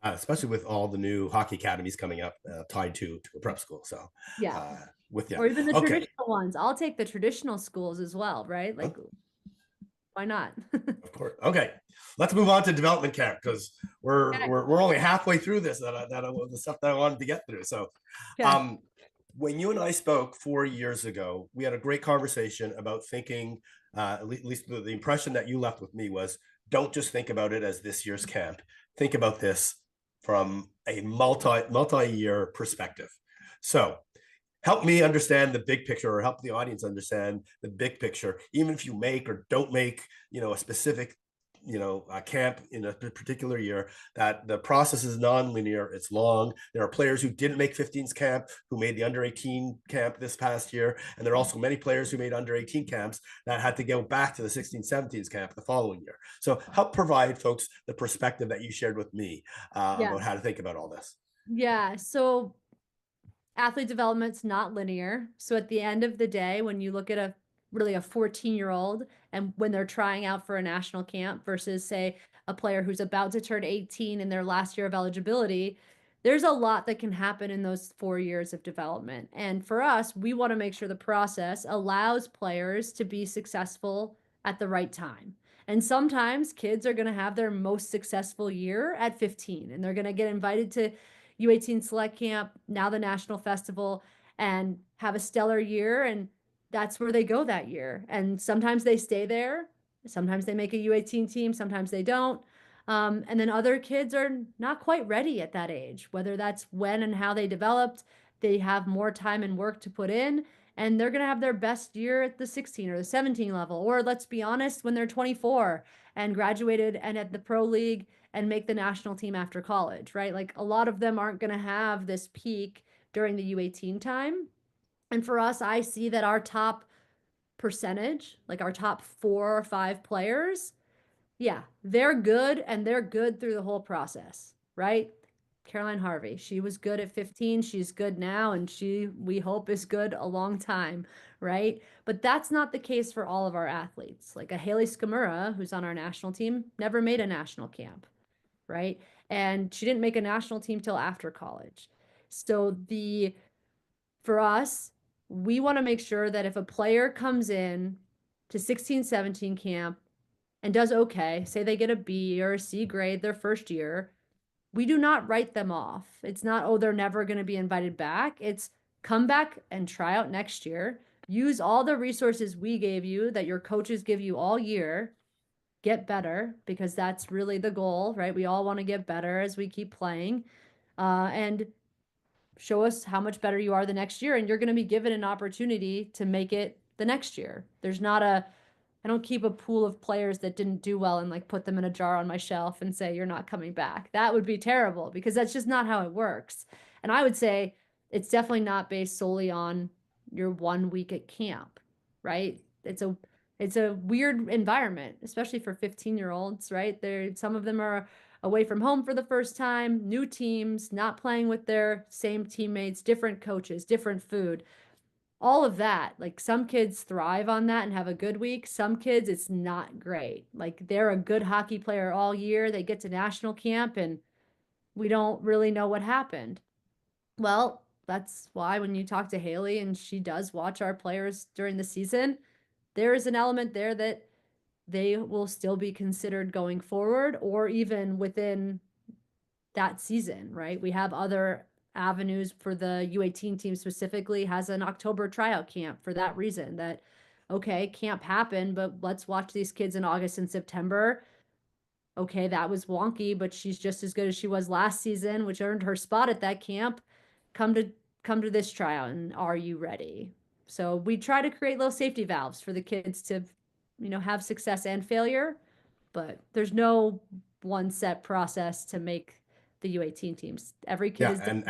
Especially with all the new hockey academies coming up tied to a prep school. So yeah. Or even the traditional ones. I'll take the traditional schools as well, right? Like, why not? Of course. Okay, let's move on to development camp because we're only halfway through this. The stuff that I wanted to get through. So, when you and I spoke 4 years ago, we had a great conversation about thinking. At least the impression that you left with me was, don't just think about it as this year's camp. Think about this from a multi-year perspective. So help me understand the big picture, or help the audience understand the big picture, even if you make or don't make, a specific, a camp in a particular year, that the process is non-linear, it's long. There are players who didn't make 15s camp who made the under 18 camp this past year. And there are also many players who made under 18 camps that had to go back to the 16, 17s camp the following year. So help provide folks the perspective that you shared with me about how to think about all this. Yeah. So athlete development's not linear. So at the end of the day, when you look at a 14-year-old and when they're trying out for a national camp versus say a player who's about to turn 18 in their last year of eligibility, there's a lot that can happen in those 4 years of development. And for us, we want to make sure the process allows players to be successful at the right time. And sometimes kids are going to have their most successful year at 15 and they're going to get invited to U18 select camp, now the national festival, and have a stellar year. And that's where they go that year. And sometimes they stay there. Sometimes they make a U18 team. Sometimes they don't. And then other kids are not quite ready at that age, whether that's when and how they developed, they have more time and work to put in. and they're going to have their best year at the 16 or the 17 level. Or let's be honest, when they're 24 and graduated and at the pro league and make the national team after college, right? Like a lot of them aren't going to have this peak during the U18 time. And for us, I see that our top percentage, like our top 4 or 5 players, yeah, they're good and they're good through the whole process, right? Caroline Harvey, she was good at 15, she's good now, and we hope is good a long time, right? But that's not the case for all of our athletes. Like a Haley Skamura, who's on our national team, never made a national camp, right? And she didn't make a national team till after college. So for us, we want to make sure that if a player comes in to 16, 17 camp and does okay, say they get a B or a C grade their first year, we do not write them off. It's not, oh, they're never going to be invited back. It's come back and try out next year. Use all the resources we gave you that your coaches give you all year. Get better, because that's really the goal, right? We all want to get better as we keep playing. And show us how much better you are the next year, and you're going to be given an opportunity to make it the next year. I don't keep a pool of players that didn't do well and like put them in a jar on my shelf and say, you're not coming back. That would be terrible, because that's just not how it works. And I would say it's definitely not based solely on your 1 week at camp, right? It's a weird environment, especially for 15-year-olds, right? Some of them are away from home for the first time, new teams, not playing with their same teammates, different coaches, different food, all of that. Like some kids thrive on that and have a good week. Some kids, it's not great. Like they're a good hockey player all year. They get to national camp and we don't really know what happened. Well, that's why when you talk to Haley and she does watch our players during the season, there is an element there that they will still be considered going forward or even within that season, right? We have other avenues for the U18 team specifically has an October tryout camp for that reason that, okay, camp happened, but let's watch these kids in August and September. Okay, that was wonky, but she's just as good as she was last season, which earned her spot at that camp. Come to this tryout, and are you ready? So we try to create little safety valves for the kids to, have success and failure, but there's no one set process to make the U18 teams. Every kid is and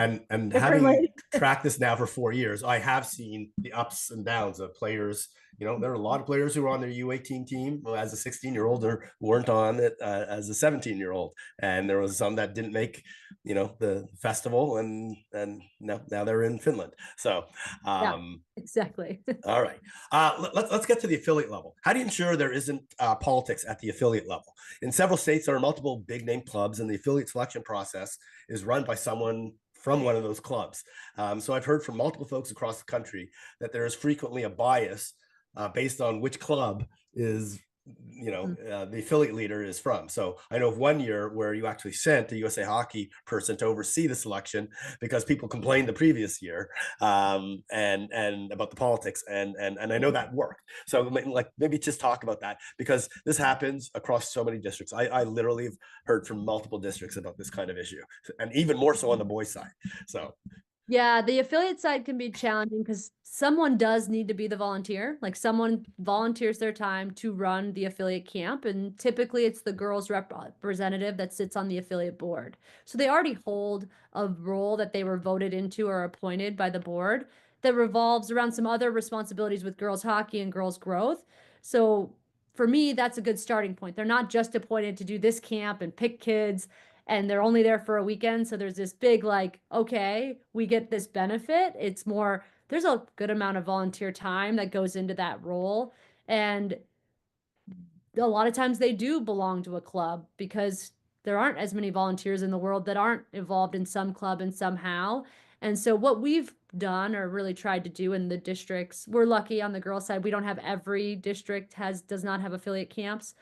differently. having tracked this now for 4 years, I have seen the ups and downs of players. There are a lot of players who were on their U18 team as a 16-year-old or weren't on it as a 17-year-old, and there was some that didn't make the festival, and now they're in Finland. So yeah, exactly. all right, let's get to the affiliate level. How do you ensure there isn't politics at the affiliate level? In several states, there are multiple big name clubs, and the affiliate selection process is run by someone from one of those clubs. So I've heard from multiple folks across the country that there is frequently a bias based on which club is the affiliate leader is from. So I know of 1 year where you actually sent a USA Hockey person to oversee the selection because people complained the previous year and about the politics, and I know that worked. So like maybe just talk about that, because this happens across so many districts. I literally have heard from multiple districts about this kind of issue, and even more so on the boys' side. So Yeah, the affiliate side can be challenging because someone does need to be the volunteer. Like someone volunteers their time to run the affiliate camp, and typically it's the girls representative that sits on the affiliate board. So they already hold a role that they were voted into or appointed by the board that revolves around some other responsibilities with girls hockey and girls growth. So for me, that's a good starting point. They're not just appointed to do this camp and pick kids and they're only there for a weekend. So there's this big, like, okay, we get this benefit. It's more, there's a good amount of volunteer time that goes into that role. And a lot of times they do belong to a club because there aren't as many volunteers in the world that aren't involved in some club and somehow. And so what we've done or really tried to do in the districts, we're lucky on the girls' side. We don't have every district does not have affiliate camps.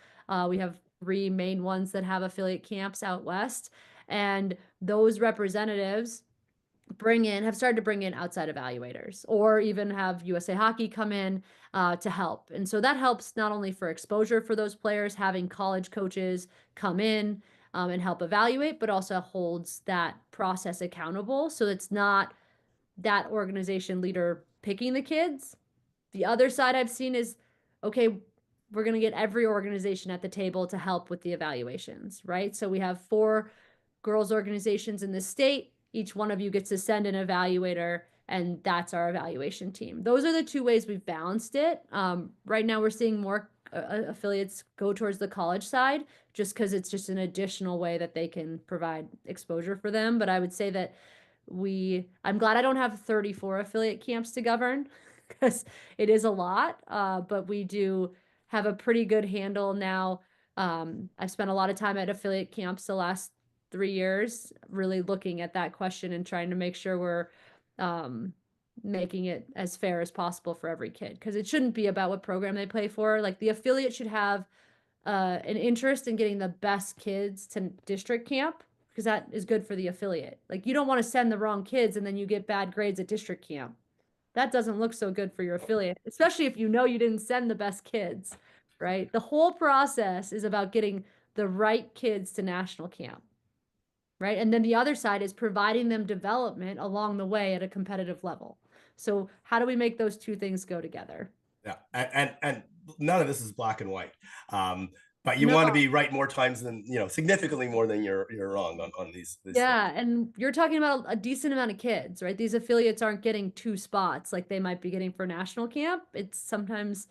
We have 3 main ones that have affiliate camps out west. And those representatives have started to bring in outside evaluators or even have USA Hockey come in to help. And so that helps not only for exposure for those players, having college coaches come in and help evaluate, but also holds that process accountable. So it's not that organization leader picking the kids. The other side I've seen is, okay, we're going to get every organization at the table to help with the evaluations, right? So we have 4 girls organizations in the state. Each one of you gets to send an evaluator, and that's our evaluation team. Those are the 2 ways we've balanced it. Right now we're seeing more affiliates go towards the college side, just because it's just an additional way that they can provide exposure for them. But I would say that I'm glad I don't have 34 affiliate camps to govern, because it is a lot. But we do have a pretty good handle now. I've spent a lot of time at affiliate camps the last 3 years, really looking at that question and trying to make sure we're making it as fair as possible for every kid, because it shouldn't be about what program they play for. Like, the affiliate should have an interest in getting the best kids to district camp, because that is good for the affiliate. Like, you don't want to send the wrong kids and then you get bad grades at district camp. That doesn't look so good for your affiliate, especially if you know you didn't send the best kids, right? The whole process is about getting the right kids to national camp, right? And then the other side is providing them development along the way at a competitive level. So how do we make those 2 things go together? Yeah, and none of this is black and white. But you want to be right more times than, significantly more than you're wrong on these Yeah, things. and you're talking about a decent amount of kids, right? These affiliates aren't getting 2 spots like they might be getting for national camp. It's sometimes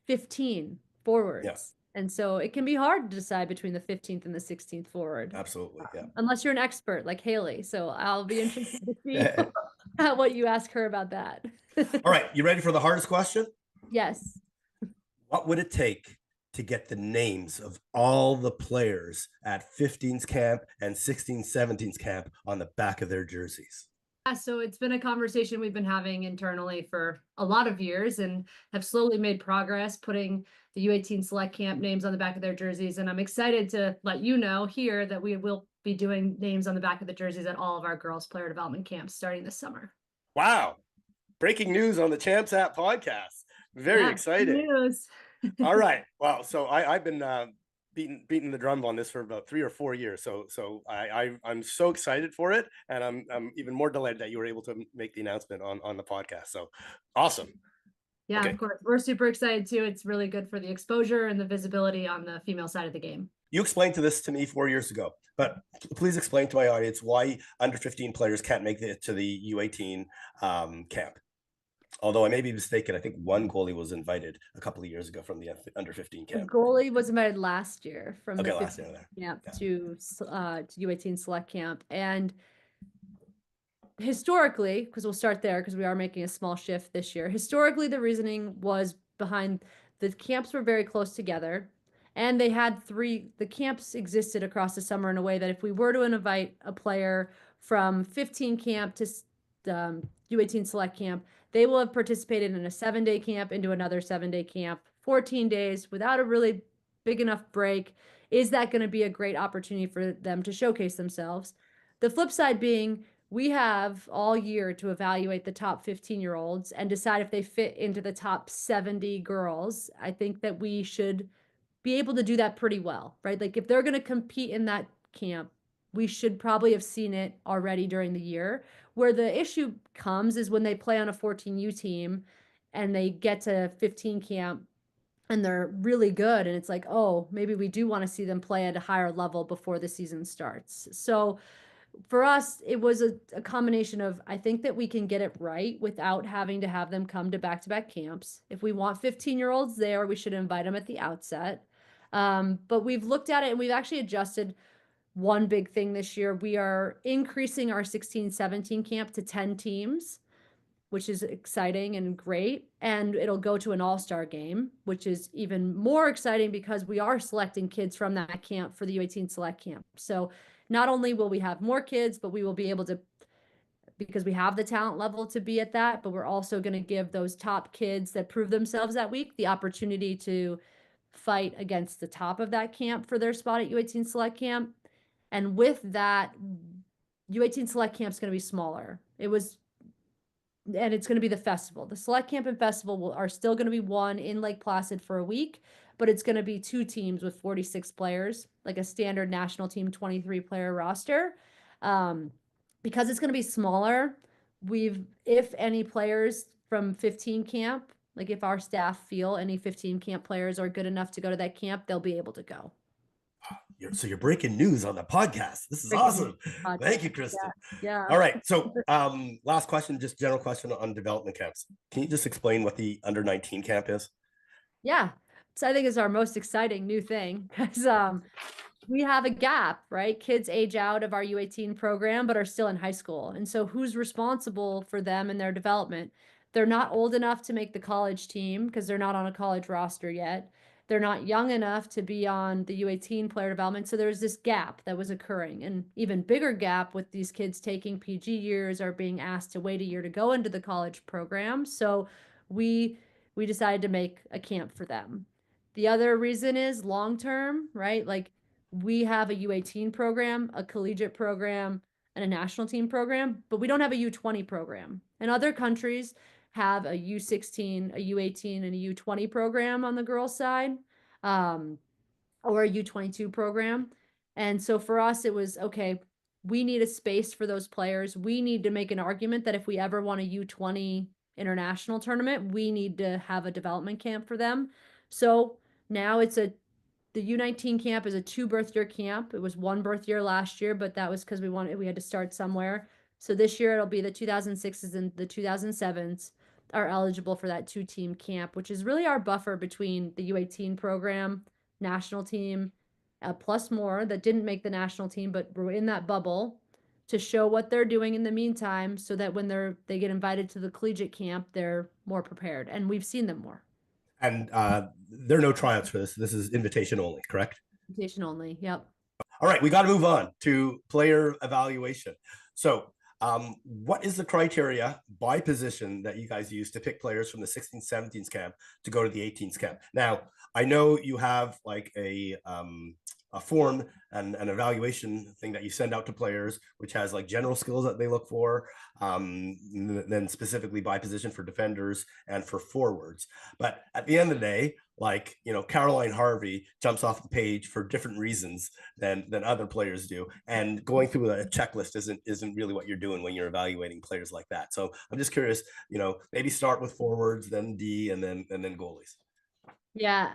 15 forwards. Yeah. And so it can be hard to decide between the 15th and the 16th forward. Absolutely. Yeah. Unless you're an expert like Haley. So I'll be interested to see what you ask her about that. All right. You ready for the hardest question? Yes. What would it take to get the names of all the players at 15's camp and 16's, 17's camp on the back of their jerseys? Yeah, so it's been a conversation we've been having internally for a lot of years, and have slowly made progress putting the U18 Select Camp names on the back of their jerseys. And I'm excited to let you know here that we will be doing names on the back of the jerseys at all of our girls player development camps starting this summer. Wow. Breaking news on the Champs App podcast. Very exciting. News. All right. Wow. So I've been beating the drum on this for about 3 or 4 years. So I'm so excited for it, and I'm even more delighted that you were able to make the announcement on the podcast. So awesome. Yeah, okay. Of course. We're super excited too. It's really good for the exposure and the visibility on the female side of the game. You explained this to me 4 years ago, but please explain to my audience why under 15 players can't make it to the U18 camp. Although I may be mistaken, I think one goalie was invited a couple of years ago from the under 15 camp. The goalie was invited last year from the last year to U18 Select Camp. And historically, because we'll start there because we are making a small shift this year. Historically, the reasoning was behind the camps were very close together, and they had the camps existed across the summer in a way that if we were to invite a player from 15 camp to U18 Select Camp, they will have participated in a 7-day camp into another 7-day camp, 14 days without a really big enough break. Is that going to be a great opportunity for them to showcase themselves? The flip side being, we have all year to evaluate the top 15-year-olds and decide if they fit into the top 70 girls. I think that we should be able to do that pretty well, right? Like, if they're going to compete in that camp, we should probably have seen it already during the year. Where the issue comes is when they play on a 14U team and they get to 15 camp and they're really good, and it's like, oh, maybe we do want to see them play at a higher level before the season starts. So for us, it was a combination of, I think that we can get it right without having to have them come to back-to-back camps. If we want 15-year-olds there, we should invite them at the outset. But we've looked at it, and we've actually adjusted one big thing this year. We are increasing our 16-17 camp to 10 teams, which is exciting and great. And it'll go to an all-star game, which is even more exciting because we are selecting kids from that camp for the U18 Select Camp. So not only will we have more kids, but we will be able to, because we have the talent level to be at that, but we're also going to give those top kids that prove themselves that week the opportunity to fight against the top of that camp for their spot at U18 Select Camp. And with that, U18 Select Camp is going to be smaller. And it's going to be the festival. The Select Camp and Festival are still going to be one in Lake Placid for a week, but it's going to be 2 teams with 46 players, like a standard national team 23-player roster. Because it's going to be smaller, if any players from 15 camp, like if our staff feel any 15 camp players are good enough to go to that camp, they'll be able to go. So you're breaking news on the podcast. This is awesome. Thank you, Kristen. Yeah. All right. So last question, just general question on development camps. Can you just explain what the under 19 camp is? Yeah. So I think it's our most exciting new thing because we have a gap, right? Kids age out of our U18 program, but are still in high school. And so who's responsible for them and their development? They're not old enough to make the college team because they're not on a college roster yet. They're not young enough to be on the U18 player development. So there's this gap that was occurring, and even bigger gap with these kids taking PG years or being asked to wait a year to go into the college program. So we decided to make a camp for them. The other reason is long term, right? Like we have a U18 program, a collegiate program, and a national team program, but we don't have a U20 program. And other countries have a U16, a U18, and a U20 program on the girls' side, or a U22 program. And so for us, it was okay, we need a space for those players. We need to make an argument that if we ever want a U20 international tournament, we need to have a development camp for them. So now the U19 camp is a 2 birth year camp. It was 1 birth year last year, but that was because we had to start somewhere. So this year it'll be the 2006s and the 2007s are eligible for that 2-team camp, which is really our buffer between the U18 program, national team, plus more that didn't make the national team, but were in that bubble to show what they're doing in the meantime so that when they get invited to the collegiate camp, they're more prepared. And we've seen them more. And there are no tryouts for this. This is invitation only, correct? Invitation only. Yep. All right, we got to move on to player evaluation. So what is the criteria by position that you guys use to pick players from the 16, 17s camp to go to the 18s camp? Now, I know you have like a form and an evaluation thing that you send out to players, which has like general skills that they look for, then specifically by position for defenders and for forwards. But at the end of the day, like, you know, Caroline Harvey jumps off the page for different reasons than other players do. And going through a checklist isn't really what you're doing when you're evaluating players like that. So I'm just curious, you know, maybe start with forwards, then D, and then goalies. Yeah,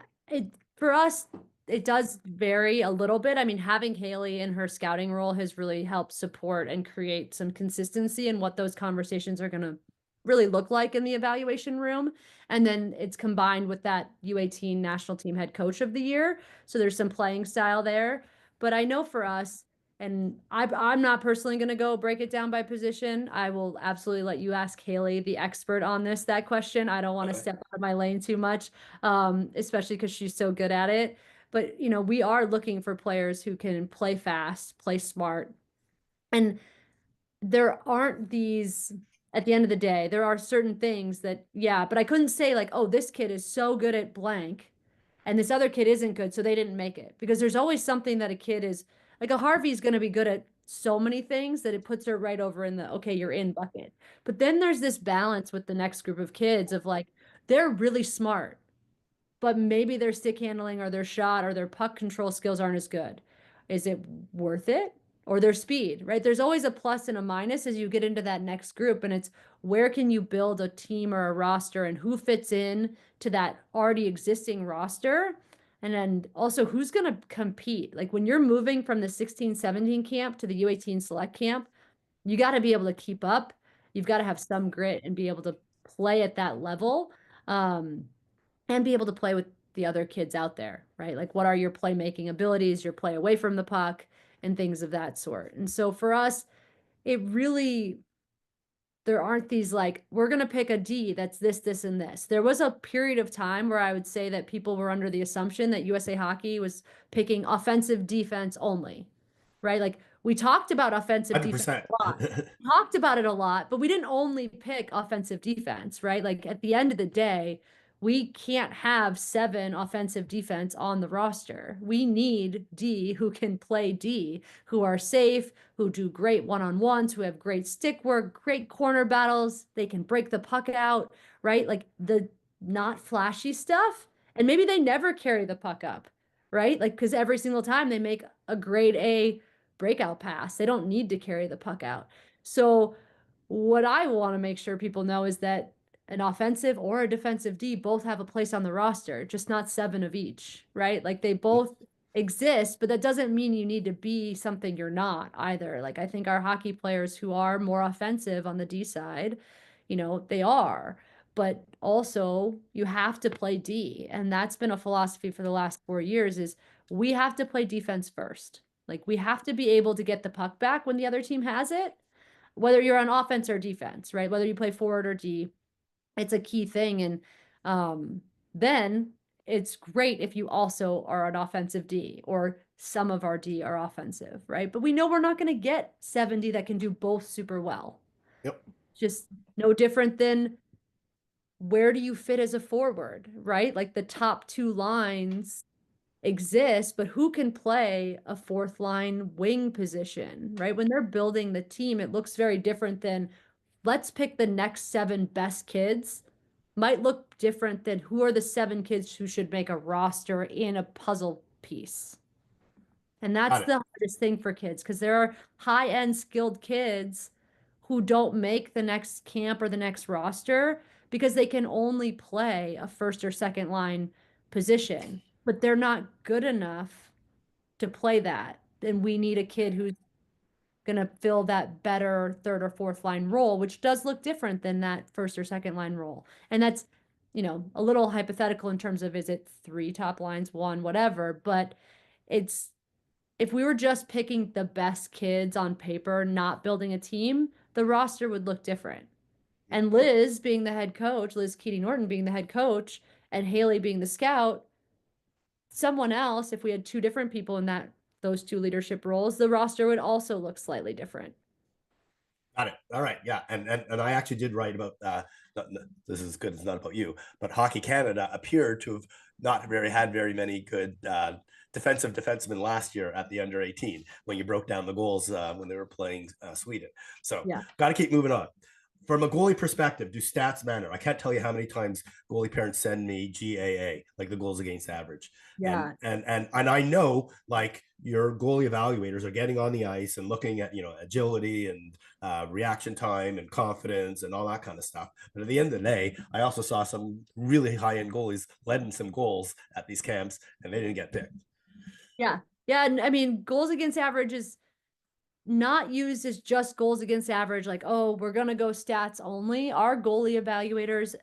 for us, it does vary a little bit. I mean, having Haley in her scouting role has really helped support and create some consistency in what those conversations are going to really look like in the evaluation room. And then it's combined with that U18 national team head coach of the year. So there's some playing style there. But I know for us, and I'm not personally going to go break it down by position. I will absolutely let you ask Haley, the expert on that question. I don't want to step out of my lane too much, especially because she's so good at it. But, you know, we are looking for players who can play fast, play smart. And there aren't these, at the end of the day, there are certain things that, yeah, but I couldn't say like, oh, this kid is so good at blank and this other kid isn't good, so they didn't make it. Because there's always something that a kid is, like a Harvey's going to be good at so many things that it puts her right over in the, okay, you're in bucket. But then there's this balance with the next group of kids of like, they're really smart, but maybe their stick handling or their shot or their puck control skills aren't as good. Is it worth it? Or their speed, right? There's always a plus and a minus as you get into that next group. And it's where can you build a team or a roster and who fits in to that already existing roster? And then also who's going to compete? Like when you're moving from the 16, 17 camp to the U18 select camp, you got to be able to keep up. You've got to have some grit and be able to play at that level. And be able to play with the other kids out there, right? Like what are your playmaking abilities, your play away from the puck, and things of that sort. And so for us, it really, there aren't these like, we're going to pick a D that's this, this, and this. There was a period of time where I would say that people were under the assumption that USA Hockey was picking offensive defense only, right? Like we talked about offensive 100%. defense a lot. Talked about it a lot, but we didn't only pick offensive defense, right? Like at the end of the day, we can't have 7 offensive defense on the roster. We need D who can play D, who are safe, who do great one-on-ones, who have great stick work, great corner battles. They can break the puck out, right? Like the not flashy stuff. And maybe they never carry the puck up, right? Like, because every single time they make a grade A breakout pass, they don't need to carry the puck out. So what I want to make sure people know is that an offensive or a defensive D both have a place on the roster, just not 7 of each, right? Like they both exist, but that doesn't mean you need to be something you're not either. Like I think our hockey players who are more offensive on the D side, they are, but also you have to play D. And that's been a philosophy for the last 4 years is we have to play defense first. Like we have to be able to get the puck back when the other team has it, whether you're on offense or defense, right? Whether you play forward or D, it's a key thing. And then it's great if you also are an offensive D, or some of our D are offensive, right? But we know we're not going to get 70 that can do both super well. Yep. Just no different than where do you fit as a forward, right? Like the top 2 lines exist, but who can play a 4th line wing position, right? When they're building the team, it looks very different than let's pick the next 7 best kids. Might look different than who are the 7 kids who should make a roster in a puzzle piece. And that's the hardest thing for kids, because there are high-end skilled kids who don't make the next camp or the next roster because they can only play a 1st or 2nd line position, but they're not good enough to play that. And we need a kid who's going to fill that better 3rd or 4th line role, which does look different than that 1st or 2nd line role. And that's, a little hypothetical in terms of, is it 3 top lines, 1, whatever, but it's, if we were just picking the best kids on paper, not building a team, the roster would look different. And Liz being the head coach, Liz Keating Norton being the head coach, and Haley being the scout, someone else, if we had 2 different people in those 2 leadership roles, the roster would also look slightly different. Got it. All right. Yeah. And I actually did write about this is good. It's not about you, but Hockey Canada appeared to have not had very many good defensemen last year at the under 18 when you broke down the goals when they were playing Sweden. So got to keep moving on. From a goalie perspective, do stats matter? I can't tell you how many times goalie parents send me GAA, like the goals against average. Yeah. And I know like your goalie evaluators are getting on the ice and looking at, agility and reaction time and confidence and all that kind of stuff. But at the end of the day, I also saw some really high-end goalies letting some goals at these camps and they didn't get picked. Yeah. Yeah. And I mean, goals against average is not used as just goals against average, like, oh, we're going to go stats only. Our goalie evaluators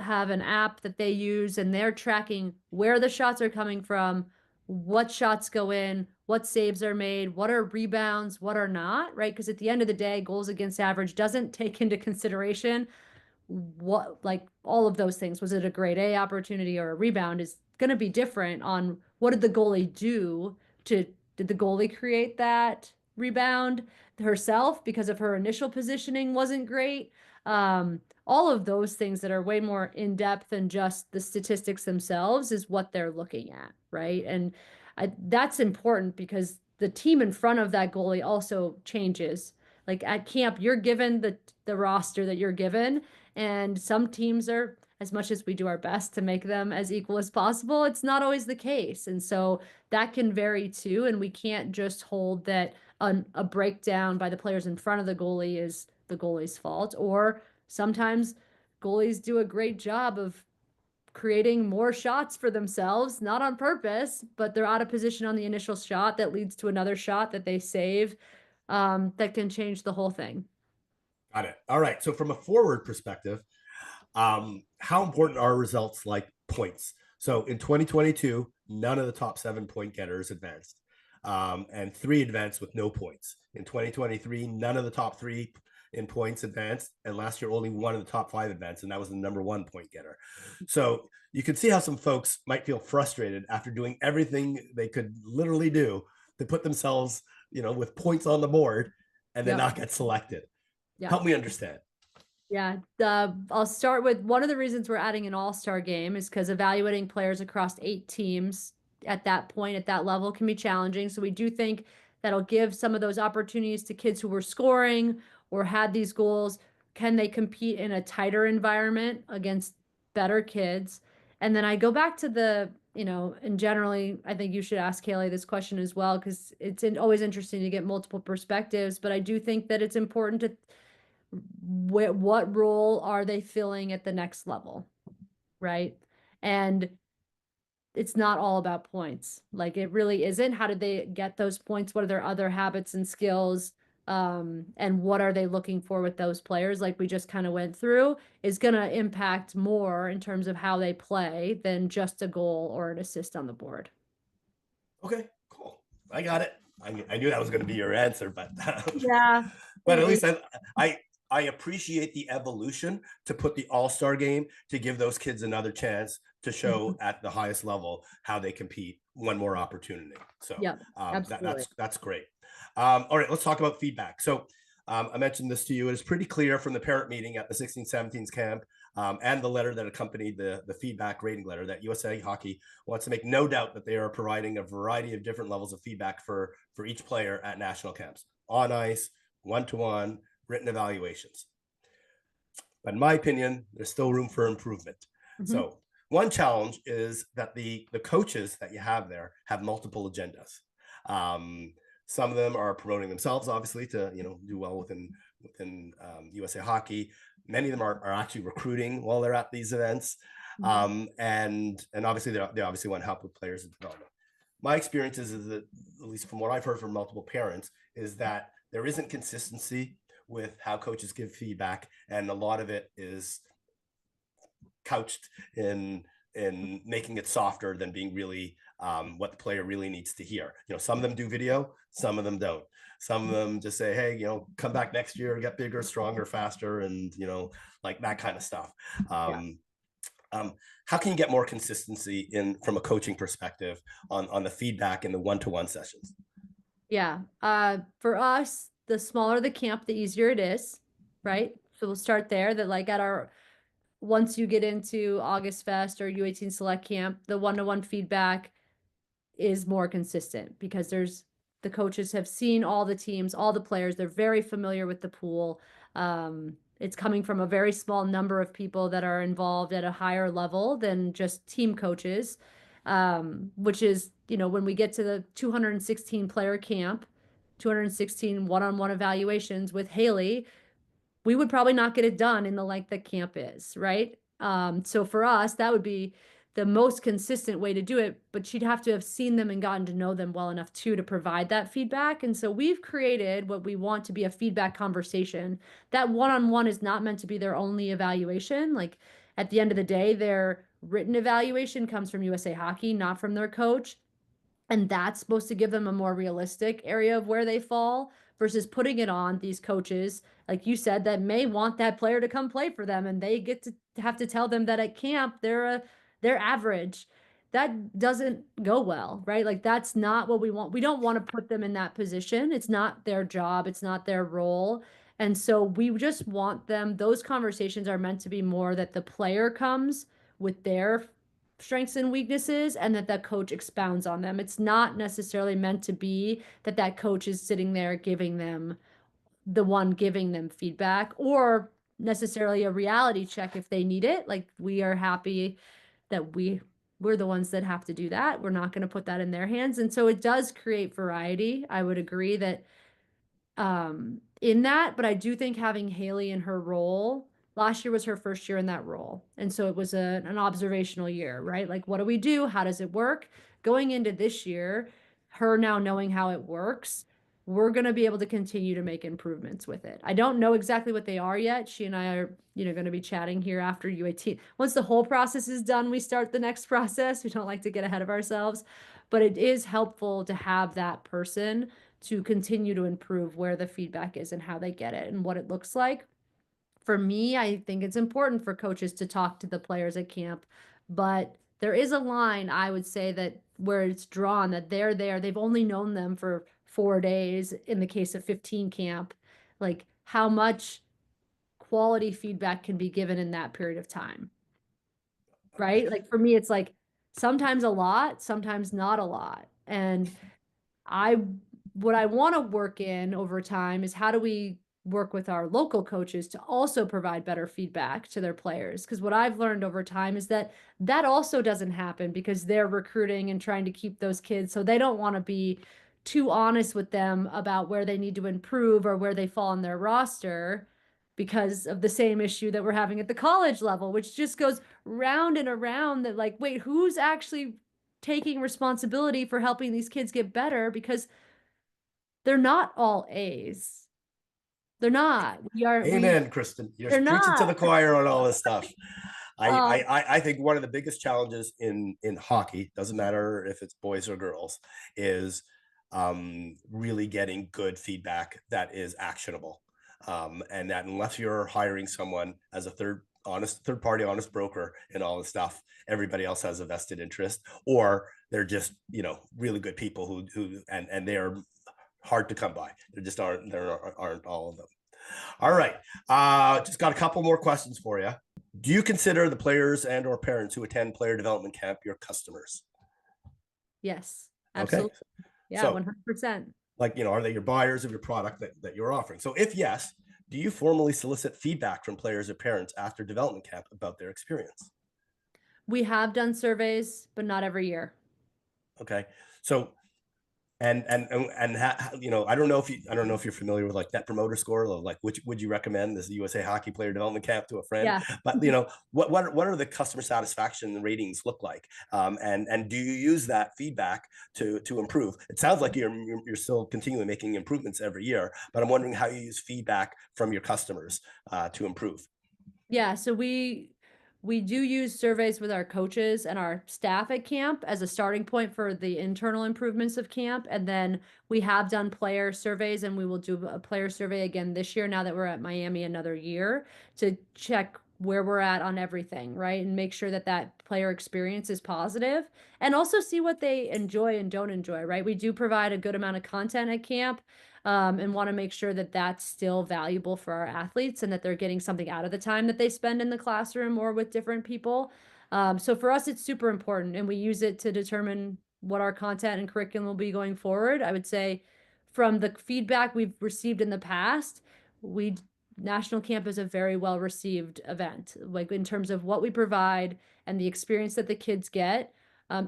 have an app that they use, and they're tracking where the shots are coming from, what shots go in, what saves are made, what are rebounds, what are not, right? Because at the end of the day, goals against average doesn't take into consideration what, like all of those things. Was it a grade A opportunity or a rebound is going to be different on what did the goalie do did the goalie create that rebound herself because of her initial positioning wasn't great. All of those things that are way more in depth than just the statistics themselves is what they're looking at, right? And that's important because the team in front of that goalie also changes. Like at camp, you're given the roster that you're given, and some teams are, as much as we do our best to make them as equal as possible, it's not always the case. And so that can vary too. And we can't just hold that a breakdown by the players in front of the goalie is the goalie's fault. Or sometimes goalies do a great job of creating more shots for themselves, not on purpose, but they're out of position on the initial shot that leads to another shot that they save, that can change the whole thing. Got it. All right. So from a forward perspective, how important are results like points? So in 2022, none of the top 7 point getters advanced, and 3 advanced with no points. In 2023, none of the top 3 in points advanced, and last year only 1 of the top 5 advanced, and that was the number 1 point getter. So you can see how some folks might feel frustrated after doing everything they could literally do to put themselves, with points on the board and then not get selected. Help me understand. Yeah, I'll start with one of the reasons we're adding an all-star game is because evaluating players across 8 teams at that point, at that level, can be challenging. So we do think that'll give some of those opportunities to kids who were scoring or had these goals. Can they compete in a tighter environment against better kids? And then I go back to and generally, I think you should ask Haley this question as well, because it's always interesting to get multiple perspectives. But I do think that it's important to what role are they filling at the next level, right? And it's not all about points. Like it really isn't. How did they get those points? What are their other habits and skills? And what are they looking for with those players? Like we just kind of went through, is going to impact more in terms of how they play than just a goal or an assist on the board. Okay, cool. I got it. I knew that was going to be your answer, but yeah, but at least I appreciate the evolution to put the all-star game to give those kids another chance to show at the highest level how they compete, one more opportunity. So yeah, absolutely. that's great. All right, let's talk about feedback. So I mentioned this to you. It is pretty clear from the parent meeting at the 16-17s camp and the letter that accompanied the feedback rating letter that USA Hockey wants to make no doubt that they are providing a variety of different levels of feedback for each player at national camps, on ice, one-to-one, written evaluations. But in my opinion, there's still room for improvement. So one challenge is that the coaches that you have there have multiple agendas. Some of them are promoting themselves, obviously, to do well within USA Hockey. Many of them are actually recruiting while they're at these events, and obviously they obviously want help with players' development. My experience is that, at least from what I've heard from multiple parents, is that there isn't consistency with how coaches give feedback, and a lot of it is couched in making it softer than being really what the player really needs to hear. Some of them do video, some of them don't. Some of them just say, hey, come back next year, get bigger, stronger, faster, and like that kind of stuff. How can you get more consistency from a coaching perspective on the feedback in the one-to-one sessions? Yeah. For us, the smaller the camp, the easier it is, right? So we'll start there. That like once you get into August Fest or U18 Select Camp, the one-to-one feedback is more consistent because the coaches have seen all the teams, all the players. They're very familiar with the pool. It's coming from a very small number of people that are involved at a higher level than just team coaches, which is, when we get to the 216 player camp, 216 one-on-one evaluations with Haley, we would probably not get it done in the length that camp is, right? So for us, that would be the most consistent way to do it, but she'd have to have seen them and gotten to know them well enough too to provide that feedback. And so we've created what we want to be a feedback conversation. That one-on-one is not meant to be their only evaluation. Like at the end of the day, their written evaluation comes from USA Hockey, not from their coach. And that's supposed to give them a more realistic area of where they fall versus putting it on these coaches, like you said, that may want that player to come play for them. And they get to have to tell them that at camp, they're average. That doesn't go well, right? Like that's not what we want. We don't want to put them in that position. It's not their job. It's not their role. And so we just want them, those conversations are meant to be more that the player comes with their strengths and weaknesses and that coach expounds on them. It's not necessarily meant to be that coach is sitting there giving them feedback or necessarily a reality check if they need it. Like we are happy that we're the ones that have to do that. We're not going to put that in their hands. And so it does create variety. I would agree that in that, but I do think having Haley in her role, last year was her first year in that role. And so it was an observational year, right? Like, what do we do? How does it work? Going into this year, her now knowing how it works, we're going to be able to continue to make improvements with it. I don't know exactly what they are yet. She and I are, going to be chatting here after U18. Once the whole process is done, we start the next process. We don't like to get ahead of ourselves, but it is helpful to have that person to continue to improve where the feedback is and how they get it and what it looks like. For me, I think it's important for coaches to talk to the players at camp, but there is a line, I would say, that where it's drawn that they're there, they've only known them for 4 days in the case of 15 camp. Like how much quality feedback can be given in that period of time, right? Like for me, it's like sometimes a lot, sometimes not a lot. And what I want to work in over time is how do we work with our local coaches to also provide better feedback to their players? Because what I've learned over time is that also doesn't happen because they're recruiting and trying to keep those kids. So they don't want to be too honest with them about where they need to improve or where they fall on their roster because of the same issue that we're having at the college level, which just goes round and around, that like, wait, who's actually taking responsibility for helping these kids get better? Because they're not all A's. They're not. Amen, Kristen. You're They're preaching to the not. choir on all this stuff. Um, I think one of the biggest challenges in hockey, doesn't matter if it's boys or girls, is really getting good feedback that is actionable. And that unless you're hiring someone as a third party honest broker and all this stuff, everybody else has a vested interest, or they're just, you know, really good people who and they are hard to come by. There aren't all of them. All right. Just got a couple more questions for you. Do you consider the players and or parents who attend player development camp your customers? yes, absolutely. Okay. Yeah, So, 100%. like, you know, are they your buyers of your product that you're offering? So if yes, do you formally solicit feedback from players or parents after development camp about their experience? We have done surveys, but not every year. Okay. So you know, I don't know if you're familiar with like Net Promoter Score, or like which would you recommend this USA Hockey Player Development Camp to a friend? Yeah. But you know, what are the customer satisfaction ratings look like? And do you use that feedback to improve? It sounds like you're still continually making improvements every year, but I'm wondering how you use feedback from your customers to improve. Yeah, so we do use surveys with our coaches and our staff at camp as a starting point for the internal improvements of camp. And then we have done player surveys, and we will do a player survey again this year now that we're at Miami another year, to check where we're at on everything, right? And make sure that that player experience is positive, and also see what they enjoy and don't enjoy, right? We do provide a good amount of content at camp, and want to make sure that that's still valuable for our athletes, and that they're getting something out of the time that they spend in the classroom or with different people. So for us, it's super important, and we use it to determine what our content and curriculum will be going forward. I would say from the feedback we've received in the past, National Camp is a very well received event, like in terms of what we provide and the experience that the kids get.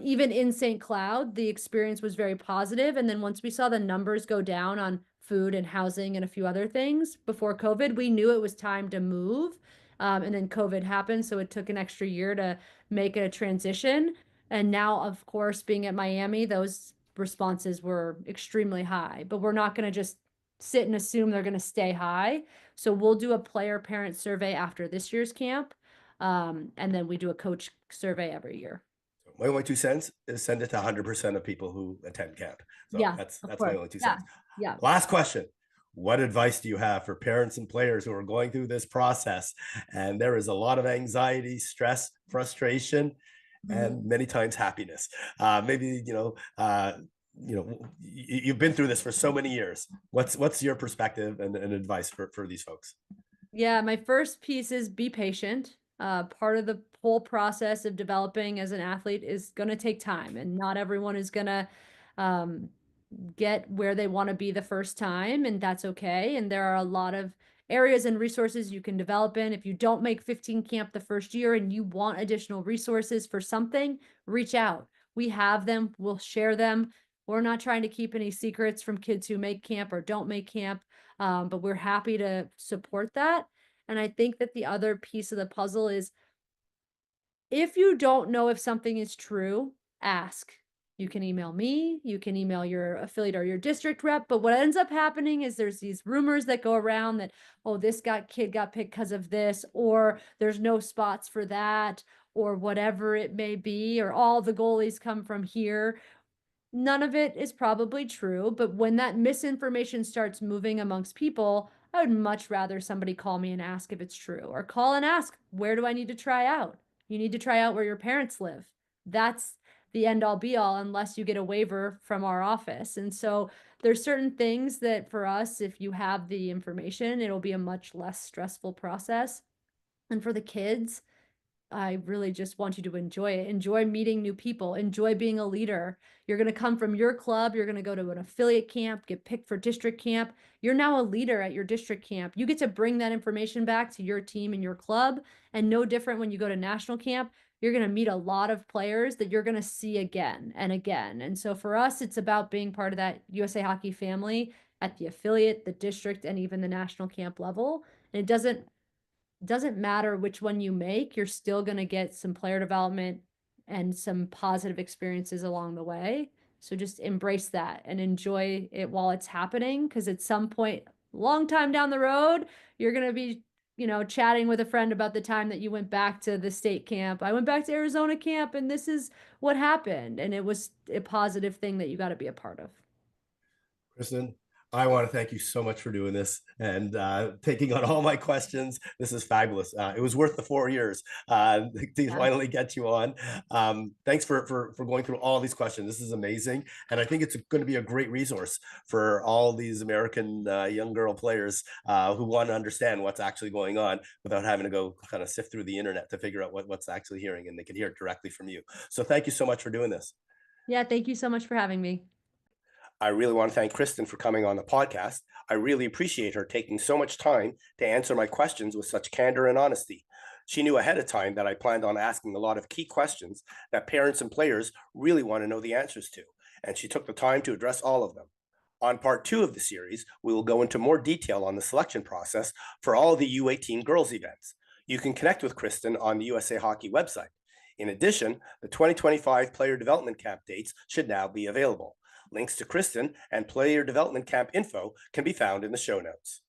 Even in St. Cloud, the experience was very positive. And then once we saw the numbers go down on food and housing and a few other things before COVID, we knew it was time to move. And then COVID happened, so it took an extra year to make a transition. And now, of course, being at Miami, those responses were extremely high. But we're not going to just sit and assume they're going to stay high. So we'll do a player parent survey after this year's camp. And then we do a coach survey every year. My only 2 cents is send it to 100% of people who attend camp. So yeah, that's my only 2 cents. Yeah. Last question. What advice do you have for parents and players who are going through this process? And there is a lot of anxiety, stress, frustration, and many times happiness. Maybe, you've been through this for so many years. What's your perspective and advice for these folks? Yeah, my first piece is be patient. Part of the whole process of developing as an athlete is going to take time, and not everyone is going to get where they want to be the first time, and that's okay. And there are a lot of areas and resources you can develop in. If you don't make 15 camp the first year and you want additional resources for something, reach out. We have them, we'll share them. We're not trying to keep any secrets from kids who make camp or don't make camp, but we're happy to support that. And I think that the other piece of the puzzle is, if you don't know if something is true, ask. You can email me, you can email your affiliate or your district rep, but what ends up happening is there's these rumors that go around that, oh, kid got picked because of this, or there's no spots for that, or whatever it may be, or all the goalies come from here. None of it is probably true, but when that misinformation starts moving amongst people, I would much rather somebody call me and ask if it's true, or call and ask, where do I need to try out? You need to try out where your parents live. That's the end all be all, unless you get a waiver from our office. And so there's certain things that for us, if you have the information, it'll be a much less stressful process. And for the kids, I really just want you to enjoy it. Enjoy meeting new people. Enjoy being a leader. You're going to come from your club. You're going to go to an affiliate camp, get picked for district camp. You're now a leader at your district camp. You get to bring that information back to your team and your club. And no different when you go to national camp. You're going to meet a lot of players that you're going to see again and again. And so for us, it's about being part of that USA Hockey family at the affiliate, the district, and even the national camp level. And it doesn't matter which one you make, you're still going to get some player development and some positive experiences along the way. So just embrace that and enjoy it while it's happening, because at some point, long time down the road, you're going to be, chatting with a friend about the time that you went back to the state camp. I went back to Arizona camp and this is what happened. And it was a positive thing that you got to be a part of. Kristen, I want to thank you so much for doing this and taking on all my questions. This is fabulous. It was worth the 4 years to finally get you on. Thanks for going through all these questions. This is amazing. And I think it's going to be a great resource for all these American young girl players who want to understand what's actually going on without having to go kind of sift through the internet to figure out what's actually hearing, and they can hear it directly from you. So thank you so much for doing this. Yeah, thank you so much for having me. I really want to thank Kristen for coming on the podcast. I really appreciate her taking so much time to answer my questions with such candor and honesty. She knew ahead of time that I planned on asking a lot of key questions that parents and players really want to know the answers to, and she took the time to address all of them. On part 2 of the series, we will go into more detail on the selection process for all the U18 girls events. You can connect with Kristen on the USA Hockey website. In addition, the 2025 Player Development Camp dates should now be available. Links to Kristen and Player Development Camp info can be found in the show notes.